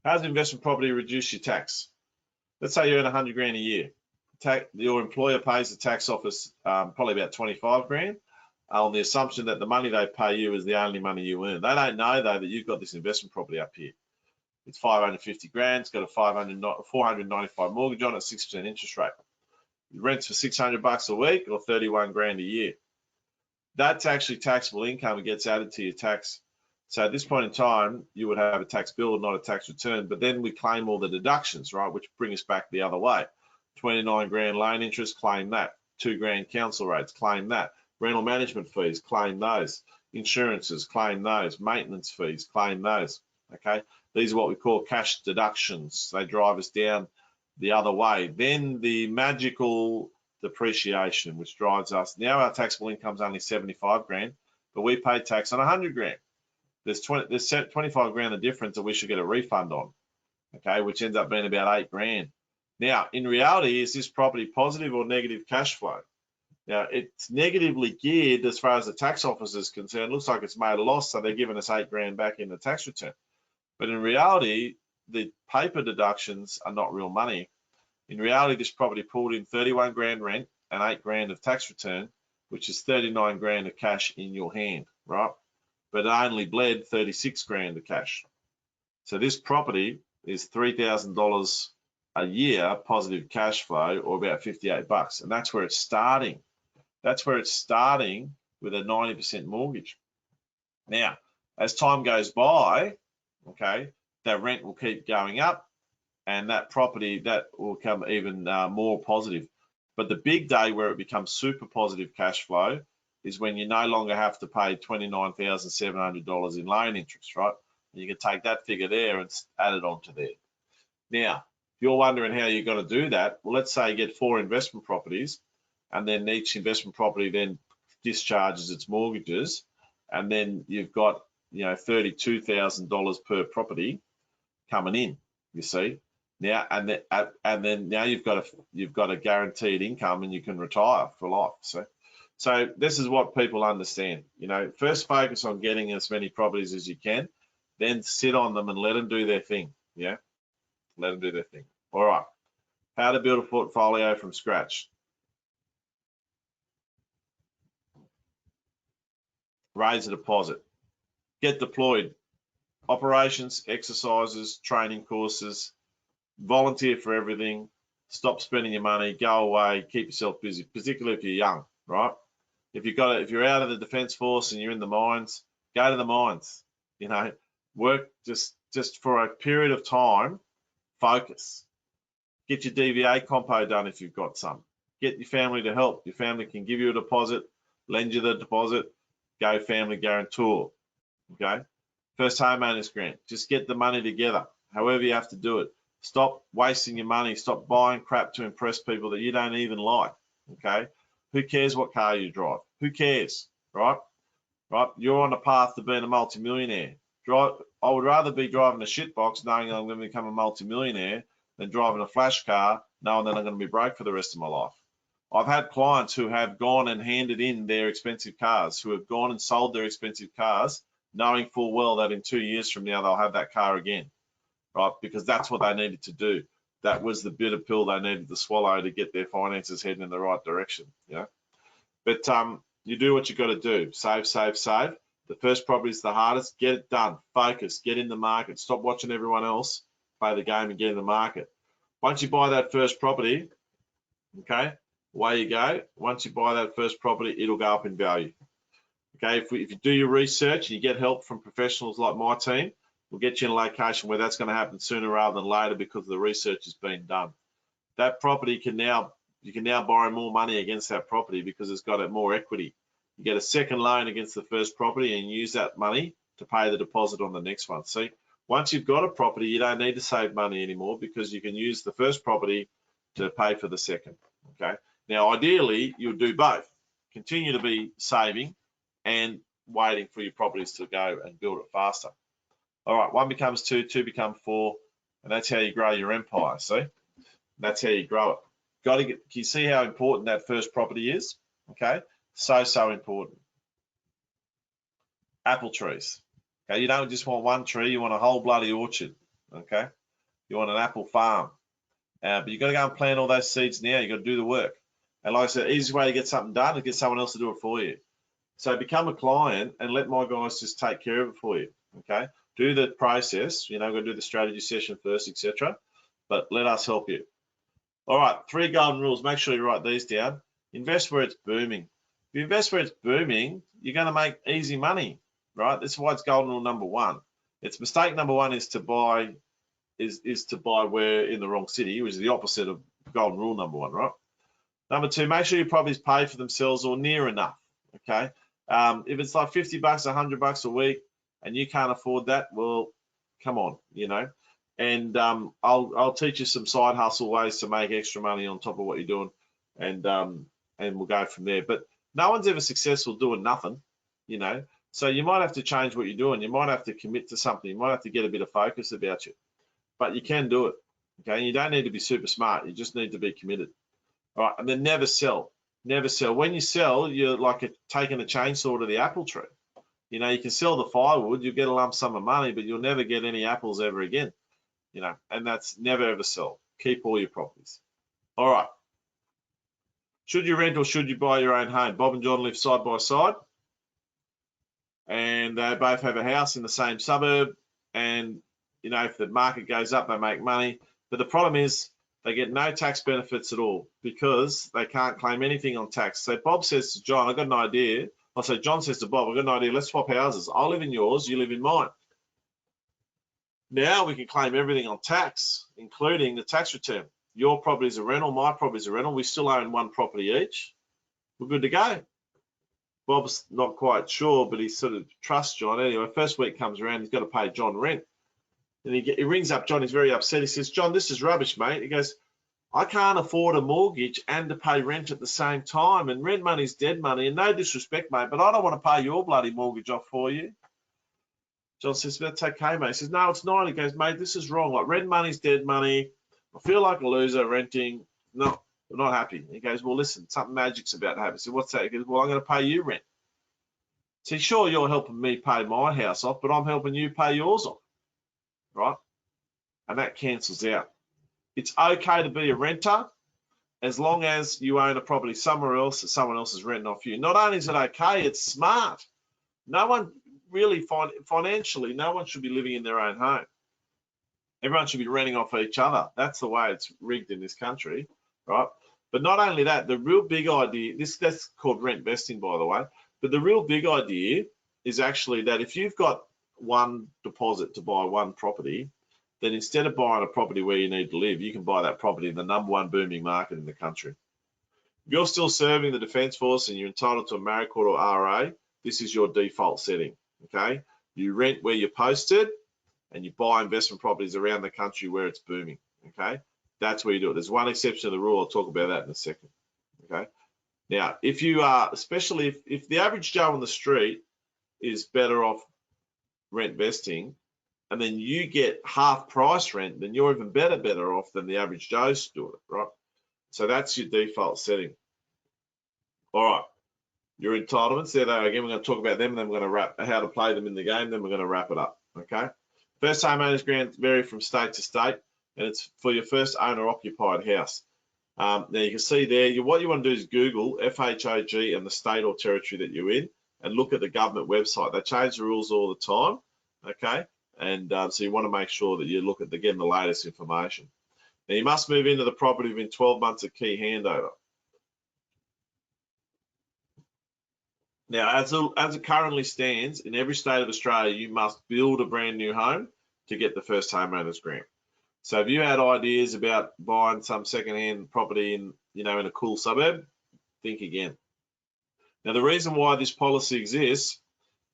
How does investment property reduce your tax? Let's say you earn 100 grand a year. Your employer pays the tax office probably about 25 grand on the assumption that the money they pay you is the only money you earn. They don't know, though, that you've got this investment property up here. It's 550 grand. It's got a 495 mortgage on it, 6% interest rate. It rents for 600 bucks a week or 31 grand a year. That's actually taxable income. It gets added to your tax. So at this point in time, you would have a tax bill, not a tax return, but then we claim all the deductions, right, which bring us back the other way. 29 grand loan interest, claim that. 2 grand council rates, claim that. Rental management fees, claim those. Insurances, claim those. Maintenance fees, claim those, okay? These are what we call cash deductions. They drive us down the other way. Then the magical depreciation, which drives us. Now our taxable income is only 75 grand, but we pay tax on 100 grand. There's 25 grand of difference that we should get a refund on, okay, which ends up being about 8 grand. Now, in reality, is this property positive or negative cash flow? Now, it's negatively geared as far as the tax office is concerned. Looks like it's made a loss, so they're giving us 8 grand back in the tax return. But in reality, the paper deductions are not real money. In reality, this property pulled in 31 grand rent and 8 grand of tax return, which is 39 grand of cash in your hand, right? But it only bled 36 grand of cash. So this property is $3,000 a year positive cash flow, or about 58 bucks. And that's where it's starting. That's where it's starting with a 90% mortgage. Now, as time goes by, okay, that rent will keep going up and that property, that will become even more positive. But the big day where it becomes super positive cash flow is when you no longer have to pay $29,700 in loan interest, right? And you can take that figure there and add it onto there. Now, if you're wondering how you're going to do that, well, let's say you get 4 investment properties, and then each investment property then discharges its mortgages, and then you've got, you know, $32,000 per property coming in, you see. Now, and then now you've got a guaranteed income, and you can retire for life. So this is what people understand. You know, first focus on getting as many properties as you can, then sit on them and let them do their thing. Yeah, let them do their thing. All right. How to build a portfolio from scratch. Raise a deposit. Get deployed. Operations, exercises, training courses. Volunteer for everything. Stop spending your money. Go away. Keep yourself busy, particularly if you're young, right? If you're out of the Defence Force and you're in the mines, go to the mines. You know, work just for a period of time. Focus. Get your DVA compo done if you've got some. Get your family to help. Your family can give you a deposit, lend you the deposit, go family guarantor. Okay? First homeowners grant. Just get the money together, however you have to do it. Stop wasting your money. Stop buying crap to impress people that you don't even like. Okay? Who cares what car you drive? Who cares? Right? Right? You're on the path to being a multimillionaire. I would rather be driving a shitbox knowing I'm going to become a multimillionaire than driving a flash car knowing that I'm going to be broke for the rest of my life. I've had clients who have gone and handed in their expensive cars, who have gone and sold their expensive cars, knowing full well that in 2 years from now they'll have that car again, right? Because that's what they needed to do. That was the bitter pill they needed to swallow to get their finances heading in the right direction. You know? But you do what you got to do. Save, save, save. The first property is the hardest. Get it done. Focus. Get in the market. Stop watching everyone else play the game and get in the market. Once you buy that first property, okay, away you go. Once you buy that first property, it'll go up in value. Okay, if you do your research and you get help from professionals like my team, we'll get you in a location where that's going to happen sooner rather than later because the research has been done. That property you can now borrow more money against that property because it's got more equity. You get a second loan against the first property and use that money to pay the deposit on the next one. See, once you've got a property, you don't need to save money anymore because you can use the first property to pay for the second. Okay. Now, ideally, you'll do both. Continue to be saving and waiting for your properties to go and build it faster. All right, 1 becomes 2, 2 becomes 4, and that's how you grow your empire. See, that's how you grow it. Got to get. Can you see how important that first property is? Okay, so important. Apple trees. Okay, you don't just want one tree; you want a whole bloody orchard. Okay, you want an apple farm. But you've got to go and plant all those seeds now. You've got to do the work. And like I said, the easiest way to get something done is get someone else to do it for you. So become a client and let my guys just take care of it for you. Okay, do the process. You know, we're going to do the strategy session first, etc. But let us help you. All right, 3 golden rules. Make sure you write these down. Invest where it's booming. If you invest where it's booming, you're going to make easy money, right? This is why it's golden rule number 1. It's mistake number 1 is to buy to buy where in the wrong city, which is the opposite of golden rule number 1, right? Number 2, make sure your properties pay for themselves or near enough. Okay, if it's like $50, $100 a week, and you can't afford that, well, come on, you know. And I'll teach you some side hustle ways to make extra money on top of what you're doing, and we'll go from there. But no one's ever successful doing nothing, you know. So you might have to change what you're doing. You might have to commit to something. You might have to get a bit of focus about you, but you can do it. Okay, you don't need to be super smart. You just need to be committed. All right, and then never sell. Never sell. When you sell, you're like taking a chainsaw to the apple tree. You know, you can sell the firewood, you'll get a lump sum of money, but you'll never get any apples ever again. You know, and that's never ever sell. Keep all your properties. All right. Should you rent or should you buy your own home? Bob and John live side by side, and they both have a house in the same suburb. And you know, if the market goes up, they make money. But the problem is they get no tax benefits at all because they can't claim anything on tax. So Bob says to John, I've got an idea. So John says to Bob, I've got an idea. Let's swap houses. I live in yours, you live in mine. Now we can claim everything on tax, including the tax return. Your property is a rental, my property is a rental. We still own one property each. We're good to go. Bob's not quite sure, but he sort of trusts John. Anyway, first week comes around, he's got to pay John rent. And he rings up John, he's very upset. He says, John, this is rubbish, mate. He goes, I can't afford a mortgage and to pay rent at the same time. And rent money's dead money. And no disrespect, mate, but I don't want to pay your bloody mortgage off for you. John says, that's okay, mate. He says, no, it's not. He goes, mate, this is wrong. Like, rent money's dead money. I feel like a loser renting. No, I'm not happy. He goes, well, listen, something magic's about to happen. I said, what's that? He goes, well, I'm going to pay you rent. See, sure, you're helping me pay my house off, but I'm helping you pay yours off, right? And that cancels out. It's okay to be a renter as long as you own a property somewhere else that someone else is renting off you. Not only is it okay, it's smart. No one really, financially, no one should be living in their own home. Everyone should be renting off each other. That's the way it's rigged in this country, right? But not only that, the real big idea, that's called rent vesting, by the way, but the real big idea is actually that if you've got one deposit to buy one property, then instead of buying a property where you need to live, you can buy that property in the #1 booming market in the country. If you're still serving the Defence Force and you're entitled to a married court or RA, this is your default setting, okay? You rent where you're posted and you buy investment properties around the country where it's booming, okay? That's where you do it. There's one exception to the rule. I'll talk about that in a second, okay? Now, if you are, especially if the average Joe on the street is better off rent vesting, and then you get half price rent, then you're even better off than the average Joe's doing it, right? So that's your default setting. All right, your entitlements, there they are again. We're going to talk about them, and then we're going to wrap how to play them in the game, then we're going to wrap it up, okay? First homeowners grants vary from state to state, and it's for your first owner-occupied house. Now you can see there, what you want to do is Google FHOG and the state or territory that you're in, and look at the government website. They change the rules all the time, okay? And so you want to make sure that you look at getting the latest information. Now you must move into the property within 12 months of key handover. Now, as it currently stands, in every state of Australia, you must build a brand new home to get the first homeowners grant. So if you had ideas about buying some secondhand property in a cool suburb, think again. Now, the reason why this policy exists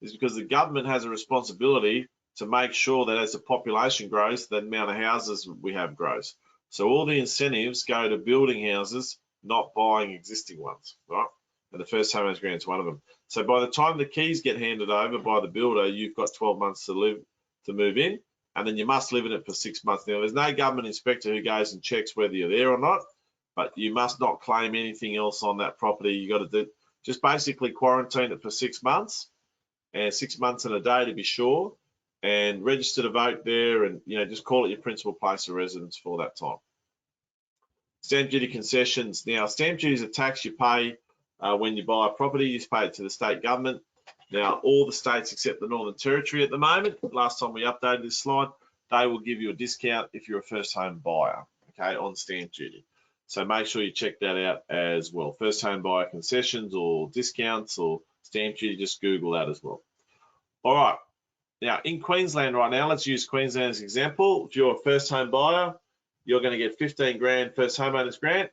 is because the government has a responsibility to make sure that as the population grows, the amount of houses we have grows. So all the incentives go to building houses not buying existing ones, right? And the first homeowners grant is one of them. So by the time the keys get handed over by the builder, you've got 12 months to move in, and then you must live in it for 6 months. Now, there's no government inspector who goes and checks whether you're there or not, but you must not claim anything else on that property. You got to just basically quarantine it for 6 months, and 6 months and a day to be sure, and register to vote there, and just call it your principal place of residence for that time. Stamp duty concessions. Now, stamp duty is a tax you pay when you buy a property. You pay it to the state government. Now, all the states except the Northern Territory at the moment, last time we updated this slide, they will give you a discount if you're a first home buyer, okay, on stamp duty. So make sure you check that out as well. First home buyer concessions or discounts or stamp duty, just Google that as well. All right. Now, in Queensland right now, let's use Queensland as an example. If you're a first home buyer, you're going to get 15 grand first homeowners grant,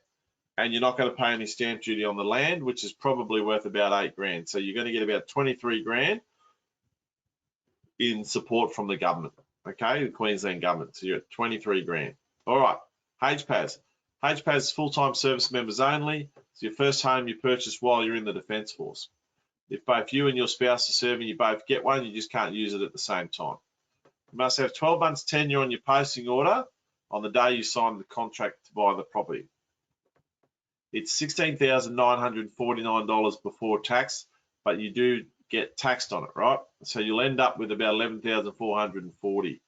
and you're not going to pay any stamp duty on the land, which is probably worth about 8 grand. So you're going to get about 23 grand in support from the government, okay, the Queensland government. So you're at 23 grand. All right, HPAS. HPAS is full-time service members only. So your first home you purchase while you're in the Defence Force. If both you and your spouse are serving, you both get one, you just can't use it at the same time. You must have 12 months tenure on your posting order on the day you sign the contract to buy the property. It's $16,949 before tax, but you do get taxed on it, right? So you'll end up with about $11,440.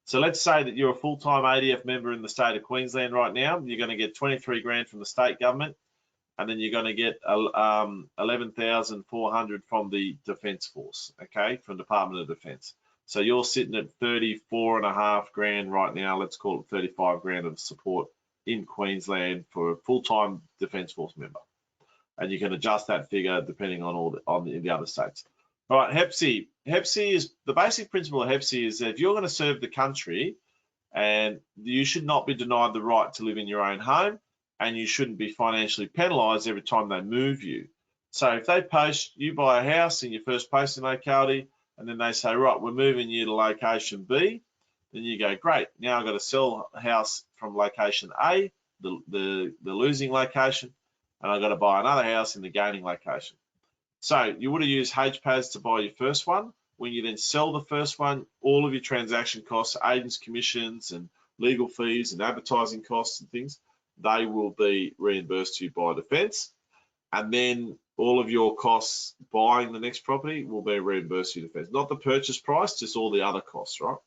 So let's say that you're a full-time ADF member in the state of Queensland right now. You're going to get 23 grand from the state government, and then you're going to get 11,400 from the Defence Force, okay, from Department of Defence. So you're sitting at 34.5 grand right now. Let's call it 35 grand of support in Queensland for a full-time Defence Force member, and you can adjust that figure depending on the other states. All right, HEPC. HEPC is the basic principle of HEPC is that if you're going to serve the country, and you should not be denied the right to live in your own home, and you shouldn't be financially penalised every time they move you. So if they post, you buy a house in your first posting locality, and then they say, right, we're moving you to location B, then you go, great, now I've got to sell a house from location A, the losing location, and I've got to buy another house in the gaining location. So you would have used HPAS to buy your first one. When you then sell the first one, all of your transaction costs, agents' commissions and legal fees and advertising costs and things, they will be reimbursed to you by Defence. And then all of your costs buying the next property will be reimbursed to you Defence. Not the purchase price, just all the other costs, right?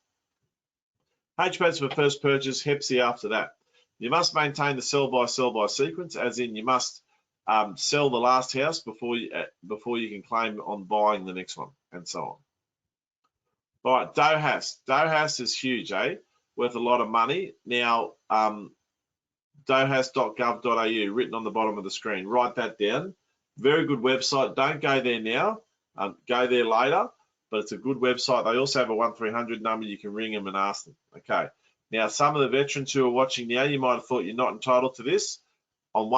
HPAS for first purchase, HEPC after that. You must maintain the sell-by sequence, as in you must sell the last house before you can claim on buying the next one, and so on. All right, DOHAS. DOHAS is huge, worth a lot of money. Now, dohas.gov.au, written on the bottom of the screen. Write that down. Very good website. Don't go there now. Go there later, but it's a good website. They also have a 1300 number. You can ring them and ask them. Okay. Now, some of the veterans who are watching now, you might have thought you're not entitled to this. On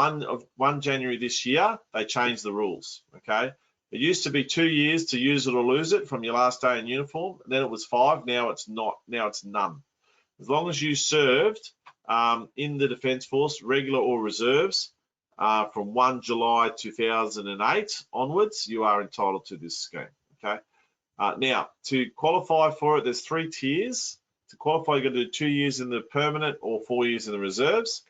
1 January this year, they changed the rules, okay? It used to be 2 years to use it or lose it from your last day in uniform. Then it was 5. Now it's not. Now it's none. As long as you served in the Defence Force, regular or reserves, from 1 July 2008 onwards, you are entitled to this scheme, okay? Now, to qualify for it, there's 3 tiers. To qualify, you've got to do 2 years in the permanent or 4 years in the reserves.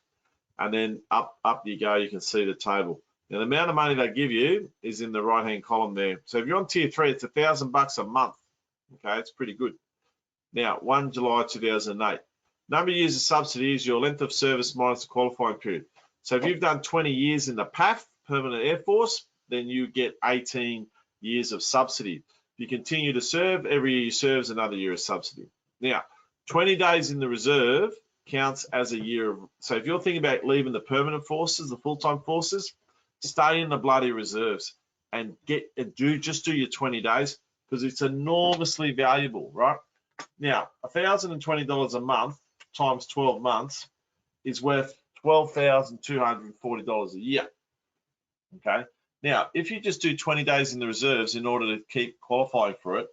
And then up you go, you can see the table. Now, the amount of money they give you is in the right-hand column there. So if you're on tier 3, it's $1,000 a month. Okay, it's pretty good. Now, 1 July 2008. Number of years of subsidy is your length of service minus the qualifying period. So if you've done 20 years in the PAF, Permanent Air Force, then you get 18 years of subsidy. If you continue to serve, every year you serve is another year of subsidy. Now, 20 days in the reserve counts as a year of, so if you're thinking about leaving the permanent forces, the full-time forces, stay in the bloody reserves and just do your 20 days, because it's enormously valuable, right? Now, $1,020 a month times 12 months is worth $12,240 a year. Okay. Now, if you just do 20 days in the reserves in order to keep qualifying for it,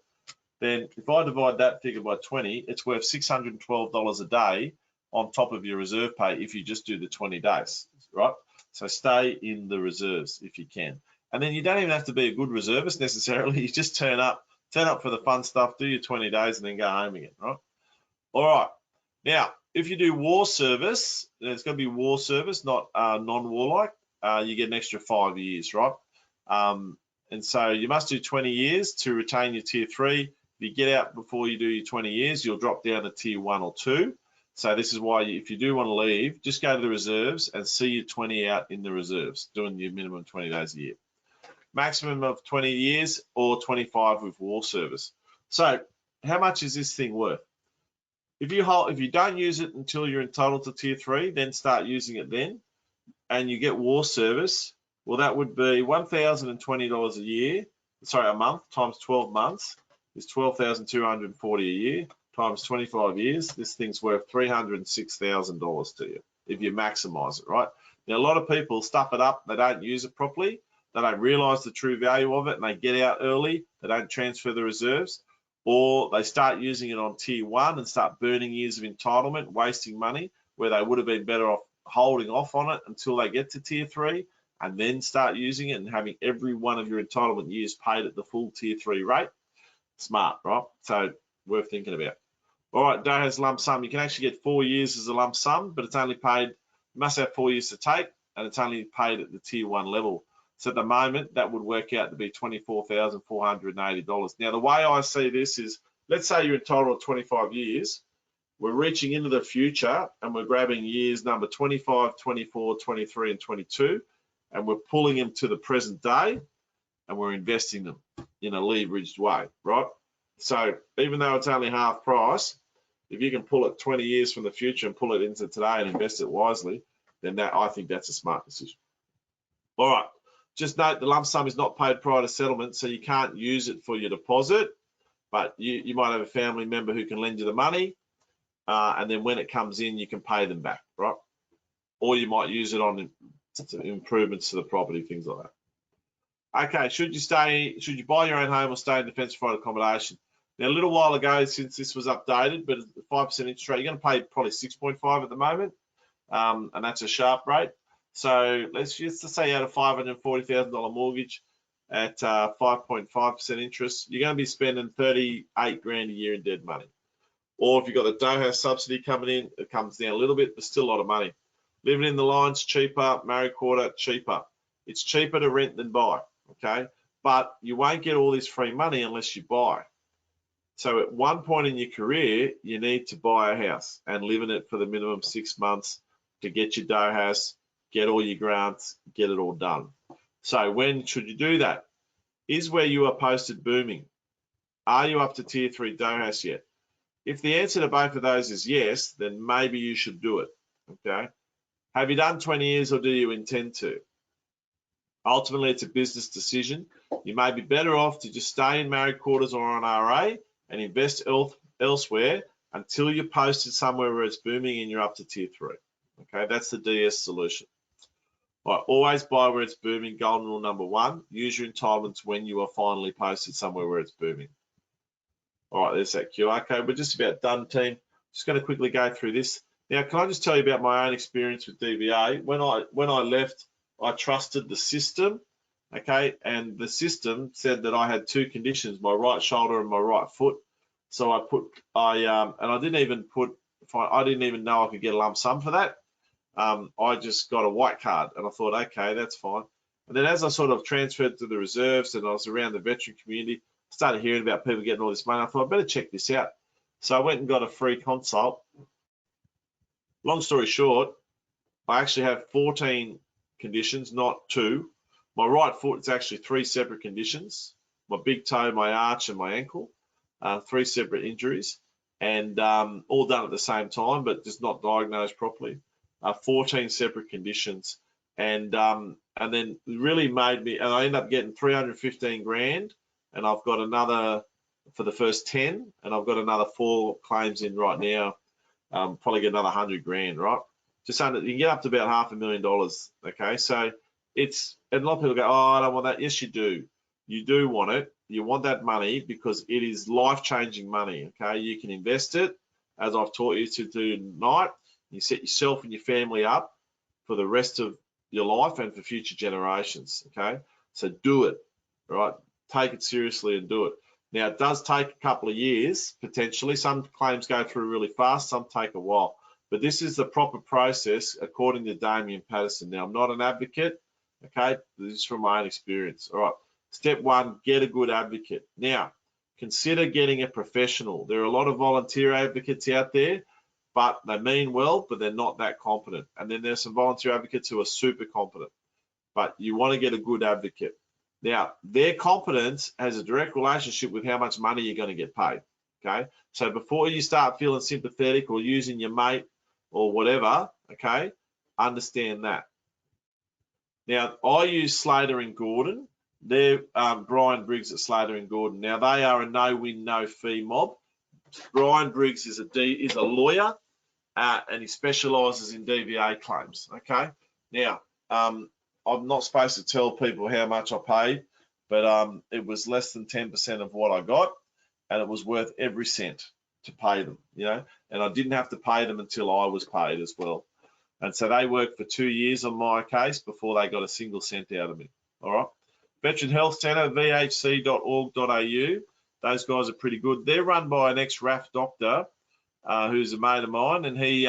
then if I divide that figure by 20, it's worth $612 a day on top of your reserve pay if you just do the 20 days, right? So stay in the reserves if you can. And then you don't even have to be a good reservist necessarily. You just turn up for the fun stuff, do your 20 days, and then go home again, right? All right. Now, if you do war service, it's going to be war service, not non-warlike. You get an extra 5 years, right? And so you must do 20 years to retain your tier 3. If you get out before you do your 20 years, you'll drop down to tier 1 or 2. So this is why if you do want to leave, just go to the reserves and see your 20 out in the reserves, doing your minimum 20 days a year. Maximum of 20 years or 25 with war service. So how much is this thing worth? If you don't use it until you're entitled to tier 3, then start using it then, and you get war service, well, that would be $1,020 a month times 12 months is $12,240 a year times 25 years. This thing's worth $306,000 to you if you maximize it, right? Now, a lot of people stuff it up. They don't use it properly. They don't realize the true value of it, and they get out early. They don't transfer the reserves, or they start using it on tier 1 and start burning years of entitlement, wasting money where they would have been better off holding off on it until they get to tier 3 and then start using it and having every one of your entitlement years paid at the full tier 3 rate. Smart, right? So worth thinking about. All right, DOHAS lump sum. You can actually get 4 years as a lump sum, but it's only paid, you must have 4 years to take, and it's only paid at the tier 1 level. So at the moment, that would work out to be $24,480. Now, the way I see this is, let's say you're entitled to 25 years. We're reaching into the future, and we're grabbing years number 25, 24, 23, and 22, and we're pulling them to the present day, and we're investing them in a leveraged way, right? So even though it's only half price, if you can pull it 20 years from the future and pull it into today and invest it wisely, then I think that's a smart decision. All right. Just note the lump sum is not paid prior to settlement, so you can't use it for your deposit, but you might have a family member who can lend you the money, and then when it comes in, you can pay them back, right? Or you might use it on improvements to the property, things like that. Okay, should you buy your own home or stay in defence-provided accommodation? Now, a little while ago, since this was updated, but 5% interest rate, you're going to pay probably 6.5 at the moment, and that's a sharp rate. So let's just say you had a $540,000 mortgage at 5.5% interest. You're going to be spending 38 grand a year in dead money. Or if you've got the DOHAS subsidy coming in, it comes down a little bit, but still a lot of money. Living in the lines, cheaper. Married quarter, cheaper. It's cheaper to rent than buy, okay? But you won't get all this free money unless you buy. So at one point in your career, you need to buy a house and live in it for the minimum 6 months to get your DOHAS, get all your grants, get it all done. So when should you do that? Is where you are posted booming? Are you up to tier 3 DOHAS yet? If the answer to both of those is yes, then maybe you should do it, okay? Have you done 20 years or do you intend to? Ultimately, it's a business decision. You may be better off to just stay in married quarters or on RA and invest elsewhere until you're posted somewhere where it's booming and you're up to tier 3. Okay, that's the DS solution. All right, always buy where it's booming. Golden rule number 1. Use your entitlements when you are finally posted somewhere where it's booming. All right, there's that QR code. We're just about done, team. Just going to quickly go through this. Now, can I just tell you about my own experience with DVA? When I left, I trusted the system, okay? And the system said that I had 2 conditions, my right shoulder and my right foot. So I didn't even know I could get a lump sum for that. I just got a white card and I thought, okay, that's fine. And then as I sort of transferred to the reserves and I was around the veteran community, I started hearing about people getting all this money. I thought, I better check this out. So I went and got a free consult. Long story short, I actually have 14 conditions, not 2. My right foot is actually 3 separate conditions. My big toe, my arch, and my ankle, 3 separate injuries, and all done at the same time, but just not diagnosed properly. 14 separate conditions, and then really made me, and I ended up getting 315 grand, and I've got another for the first 10, and I've got another 4 claims in right now. Probably get another 100 grand, right? Just under, you can get up to about $500,000. Okay, so it's, and a lot of people go, oh, I don't want that. Yes, you do. You do want it. You want that money because it is life-changing money. Okay, you can invest it, as I've taught you to do tonight. You set yourself and your family up for the rest of your life and for future generations, okay? So do it, right? Take it seriously and do it. Now, it does take a couple of years, potentially. Some claims go through really fast, some take a while. But this is the proper process according to Daimien Patterson. Now, I'm not an advocate, okay? This is from my own experience. All right, step one, get a good advocate. Now, consider getting a professional. There are a lot of volunteer advocates out there, but they mean well, but they're not that competent. And then there's some volunteer advocates who are super competent, but you want to get a good advocate. Now, their competence has a direct relationship with how much money you're going to get paid, okay? So before you start feeling sympathetic or using your mate or whatever, okay, understand that. Now, I use Slater and Gordon. They're Brian Briggs at Slater and Gordon. Now, they are a no-win, no-fee mob. Brian Briggs is a lawyer, and he specialises in DVA claims, okay? Now, I'm not supposed to tell people how much I paid, but it was less than 10% of what I got, and it was worth every cent to pay them, you know, and I didn't have to pay them until I was paid as well. And so they worked for 2 years on my case before they got a single cent out of me. All right. Veteran Health Centre, vhc.org.au. Those guys are pretty good. They're run by an ex-RAF doctor who's a mate of mine, and he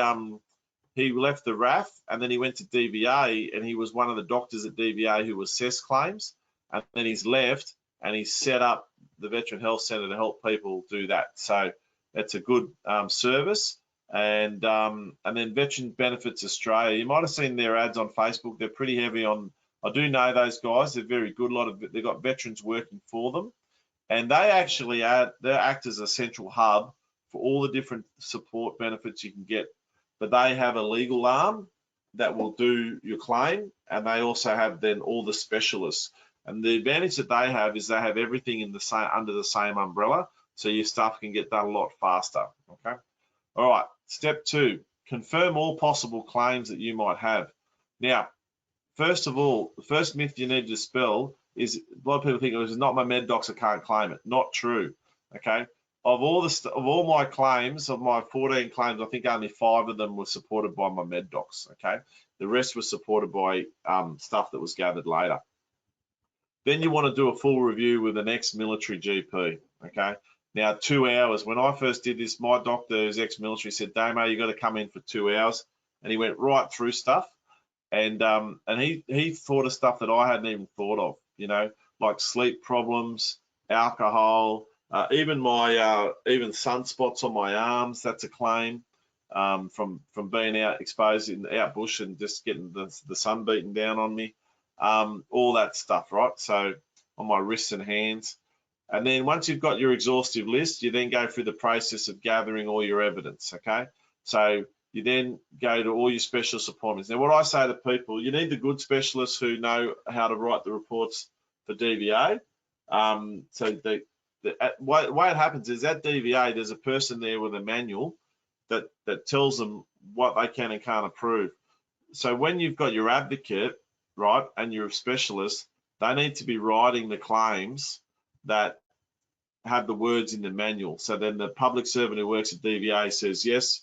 left the RAF and then he went to DVA, and he was one of the doctors at DVA who assessed claims, and then he's left and he's set up the Veteran Health Centre to help people do that. So it's a good service. And then Veteran Benefits Australia, you might have seen their ads on Facebook. They're pretty heavy on, I do know those guys, they're very good. They've got veterans working for them, and they actually they act as a central hub for all the different support benefits you can get. But they have a legal arm that will do your claim, and they also have then all the specialists. And the advantage that they have is they have everything in the same, under the same umbrella, so your stuff can get done a lot faster. Okay. All right. Step two, confirm all possible claims that you might have. Now, first of all, the first myth you need to dispel is a lot of people think, oh, it's not my med docs, I can't claim it. Not true. Okay. Of all my claims, of my 14 claims, I think only 5 of them were supported by my med docs. Okay. The rest was supported by stuff that was gathered later. Then you want to do a full review with an ex-military GP. Okay. Now, 2 hours. When I first did this, my doctor, who's ex-military, said, Damo, you got to come in for 2 hours. And he went right through stuff. And he thought of stuff that I hadn't even thought of, you know, like sleep problems, alcohol, even sunspots on my arms. That's a claim from being out exposed in out bush and just getting the sun beating down on me. All that stuff, right? So on my wrists and hands. And then once you've got your exhaustive list, you then go through the process of gathering all your evidence, okay? So you then go to all your specialist appointments. Now, what I say to people, you need the good specialists who know how to write the reports for DVA. So the way it happens is at DVA, there's a person there with a manual that tells them what they can and can't approve. So when you've got your advocate, right, and your specialist, they need to be writing the claims that have the words in the manual. So then the public servant who works at DVA says, yes,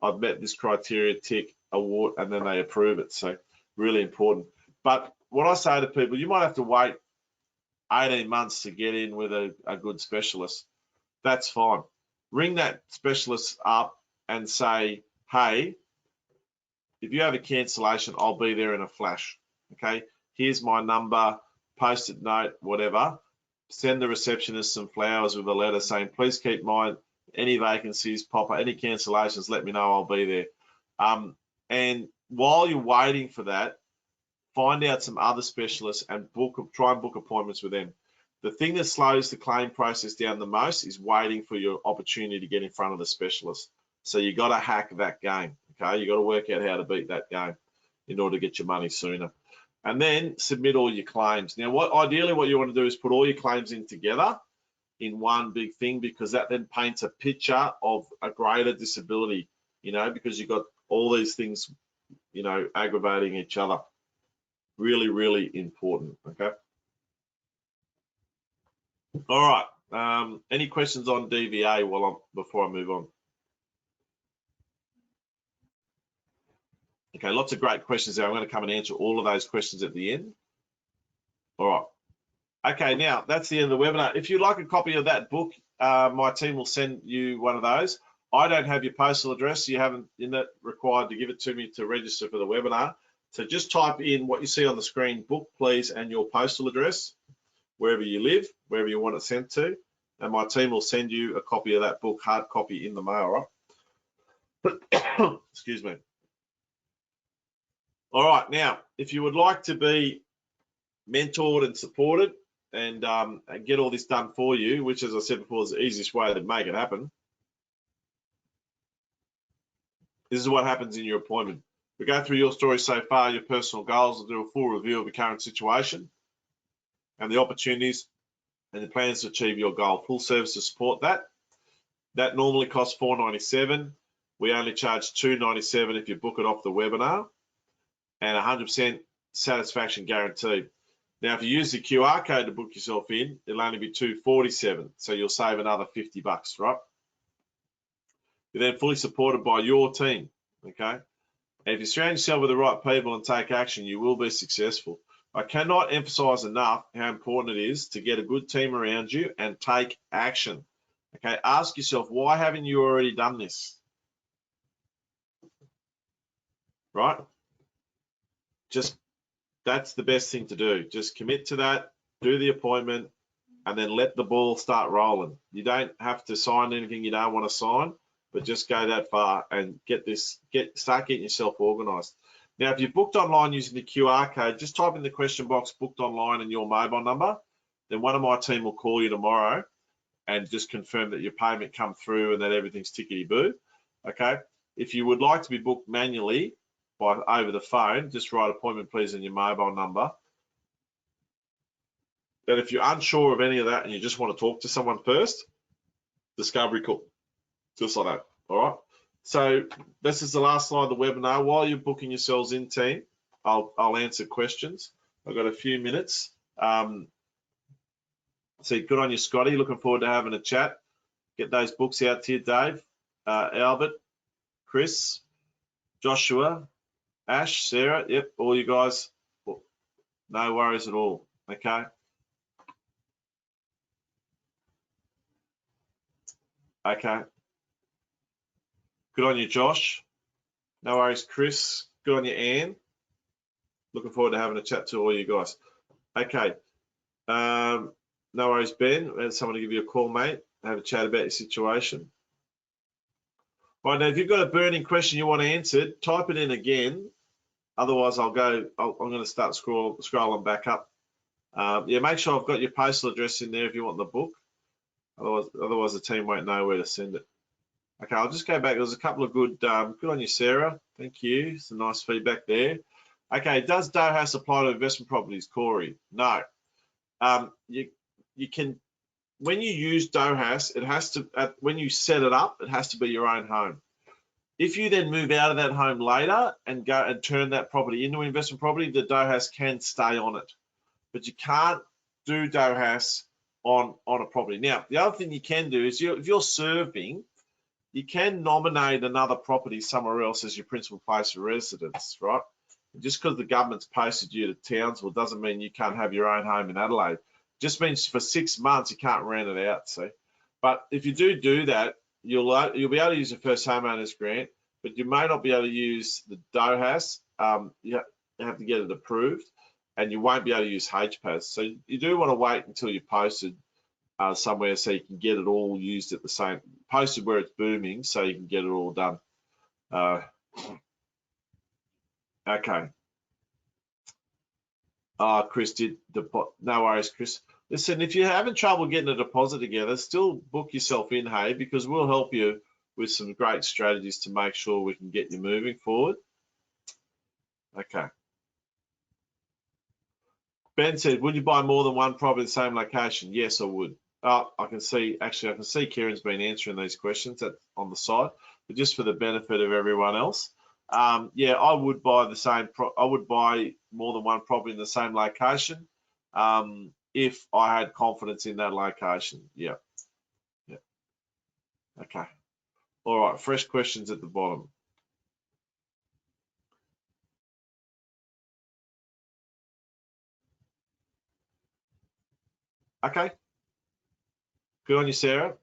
I've met this criteria, tick, award, and then they approve it. So really important. But what I say to people, you might have to wait 18 months to get in with a good specialist. That's fine. Ring that specialist up and say, hey, if you have a cancellation, I'll be there in a flash. Okay, here's my number, post-it note, whatever. Send the receptionist some flowers with a letter saying, please keep mine, any vacancies pop up, any cancellations, let me know, I'll be there. And while you're waiting for that, find out some other specialists and try and book appointments with them. The thing that slows the claim process down the most is waiting for your opportunity to get in front of the specialist. So you got to hack that game, okay? You got to work out how to beat that game in order to get your money sooner. And then submit all your claims. Now, ideally what you want to do is put all your claims in together in one big thing, because that then paints a picture of a greater disability, you know, because you've got all these things, you know, aggravating each other. Really, really important, okay? All right, any questions on DVA before I move on? Okay, lots of great questions there. I'm going to come and answer all of those questions at the end. All right. Okay, now that's the end of the webinar. If you'd like a copy of that book, my team will send you one of those. I don't have your postal address. You're not required to give it to me to register for the webinar. So just type in what you see on the screen, book please, and your postal address, wherever you live, wherever you want it sent to, and my team will send you a copy of that book, hard copy, in the mail, right? Excuse me. All right, now, if you would like to be mentored and supported and get all this done for you, which, as I said before, is the easiest way to make it happen, this is what happens in your appointment. We go through your story so far, your personal goals, we'll do a full review of your current situation and the opportunities and the plans to achieve your goal. Full service to support that. That normally costs $497. We only charge $297 if you book it off the webinar, and 100% satisfaction guaranteed. Now, if you use the QR code to book yourself in, it'll only be $247, so you'll save another $50, right? You're then fully supported by your team, okay? And if you surround yourself with the right people and take action, you will be successful. I cannot emphasize enough how important it is to get a good team around you and take action. Okay, ask yourself, why haven't you already done this? Right? Just, that's the best thing to do. Just commit to that, do the appointment, and then let the ball start rolling. You don't have to sign anything you don't want to sign, but just go that far and start getting yourself organized. Now, if you've booked online using the QR code, just type in the question box, booked online, and your mobile number. Then one of my team will call you tomorrow and just confirm that your payment come through and that everything's tickety-boo. Okay. If you would like to be booked manually over the phone, just write appointment please in your mobile number. But if you're unsure of any of that and you just want to talk to someone first, discovery call, just like that. All right. So this is the last slide of the webinar. While you're booking yourselves in, team, I'll answer questions. I've got a few minutes. See, good on you, Scotty. Looking forward to having a chat. Get those books out to you, Dave, Albert, Chris, Joshua, Ash, Sarah. Yep, all you guys. No worries at all. Okay. Okay. Good on you, Josh. No worries, Chris. Good on you, Anne. Looking forward to having a chat to all you guys. Okay. No worries, Ben. I had someone to give you a call, mate. Have a chat about your situation. Right, now, if you've got a burning question you want answered, type it in again. Otherwise, I'm going to start scrolling back up. Yeah, make sure I've got your postal address in there if you want the book. Otherwise the team won't know where to send it. Okay, I'll just go back. There's a couple of good on you, Sarah. Thank you. Some nice feedback there. Okay, does DOHAS apply to investment properties, Corey? No. You can, when you use DOHAS, it has to, when you set it up, it has to be your own home. If you then move out of that home later and go and turn that property into an investment property, the DOHAS can stay on it. But you can't do DOHAS on a property. Now, the other thing you can do is if you're serving, you can nominate another property somewhere else as your principal place of residence, right? Just because the government's posted you to Townsville doesn't mean you can't have your own home in Adelaide. Just means for 6 months you can't rent it out, see? But if you do that, you'll be able to use the first homeowners grant, but you may not be able to use the DOHAS. You have to get it approved, and you won't be able to use HPAS. So you do want to wait until you're posted somewhere so you can get it all used at the same, posted where it's booming so you can get it all done. Okay. Chris did the, no worries, Chris. Listen, if you're having trouble getting a deposit together, still book yourself in, hey, because we'll help you with some great strategies to make sure we can get you moving forward. Okay. Ben said, would you buy more than one property in the same location? Yes, I would. I can see Kieran's been answering these questions on the side, but just for the benefit of everyone else. Yeah, I would buy I would buy more than one property in the same location if I had confidence in that location. Yeah. Okay. All right, fresh questions at the bottom. Okay. Good on you, Sarah.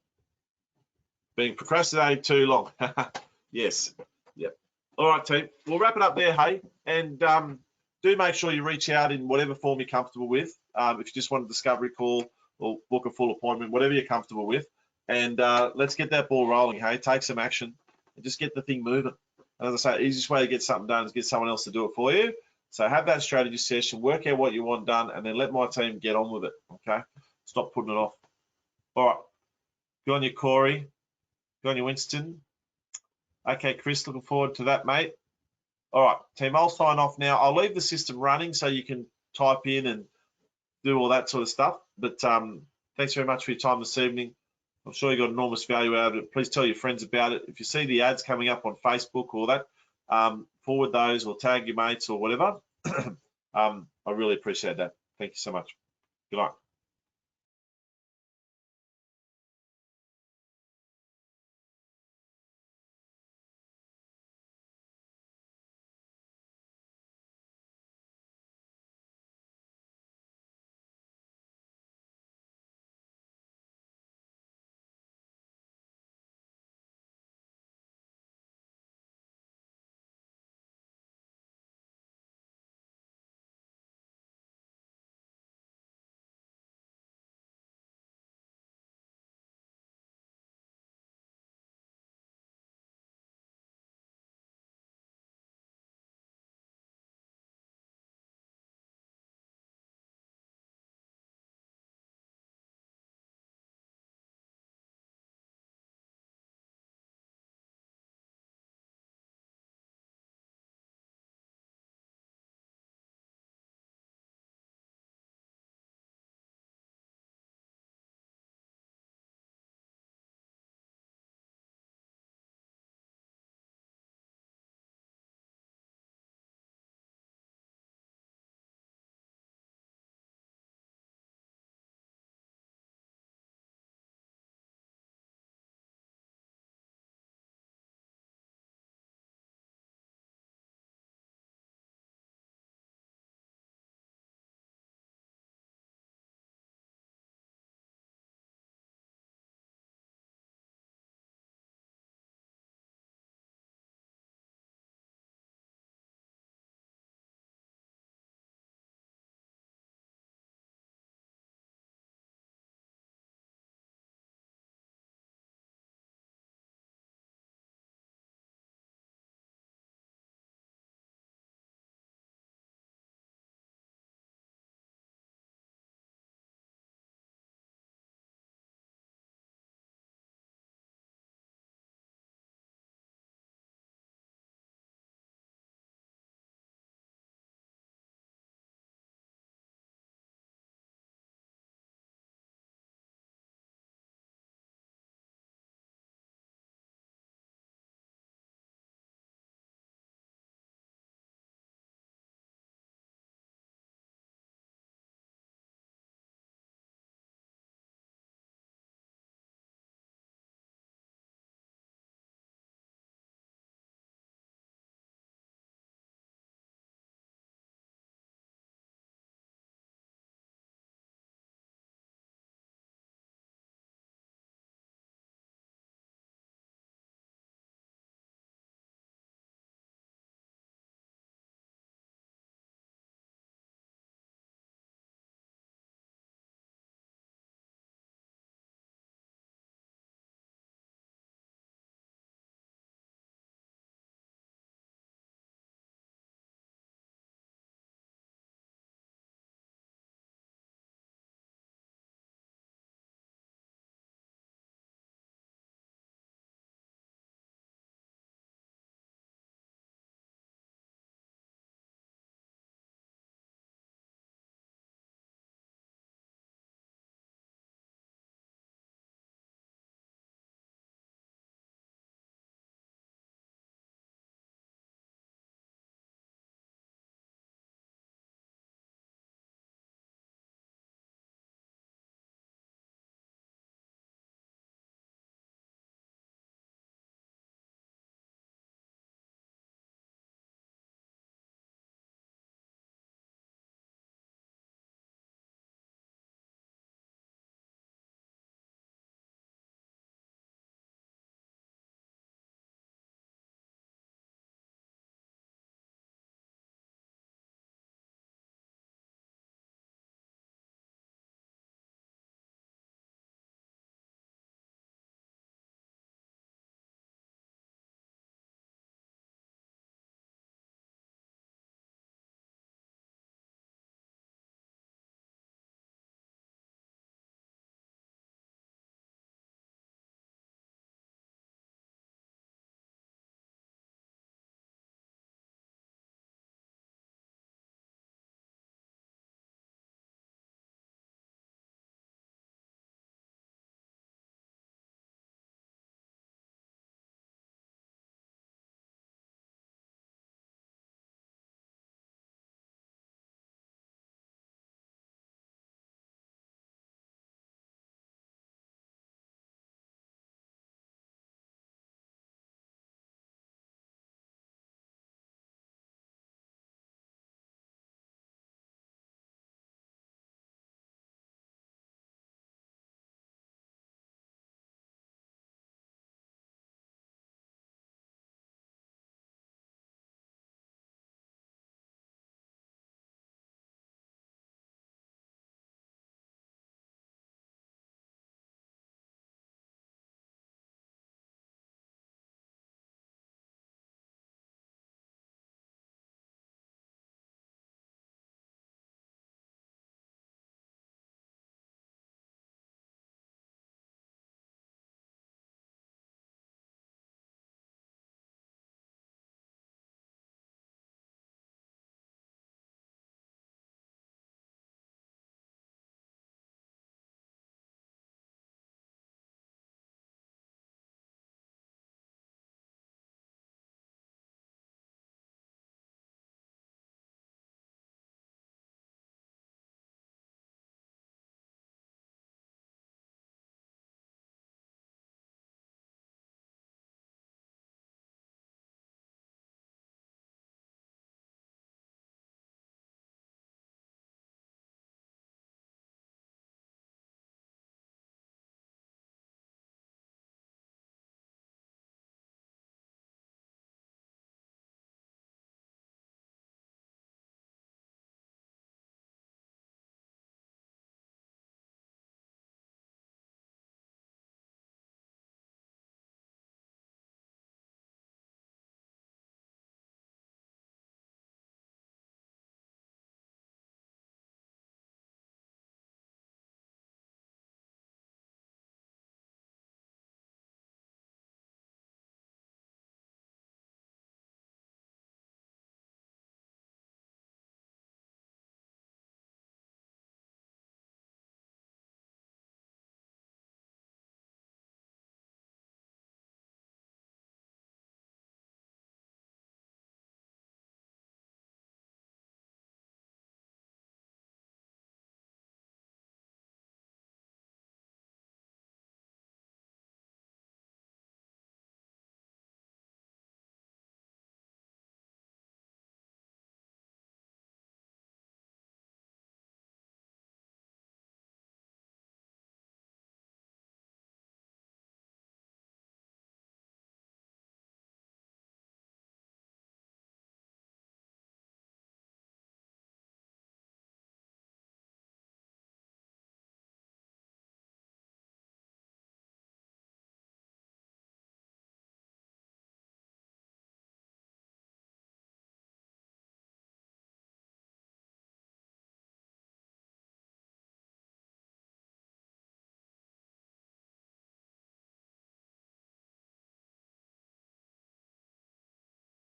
Being procrastinating too long. Yes. Yep. All right, team. We'll wrap it up there, hey. And do make sure you reach out in whatever form you're comfortable with. If you just want a discovery call or book a full appointment, whatever you're comfortable with. And let's get that ball rolling, hey. Take some action and just get the thing moving. And as I say, the easiest way to get something done is get someone else to do it for you. So have that strategy session, work out what you want done, and then let my team get on with it, okay? Stop putting it off. All right. Good on you, Corey. Good on you, Winston. Okay, Chris, looking forward to that, mate. All right, team, I'll sign off now. I'll leave the system running so you can type in and do all that sort of stuff. But thanks very much for your time this evening. I'm sure you got enormous value out of it. Please tell your friends about it. If you see the ads coming up on Facebook or that, forward those or tag your mates or whatever. I really appreciate that. Thank you so much. Good night.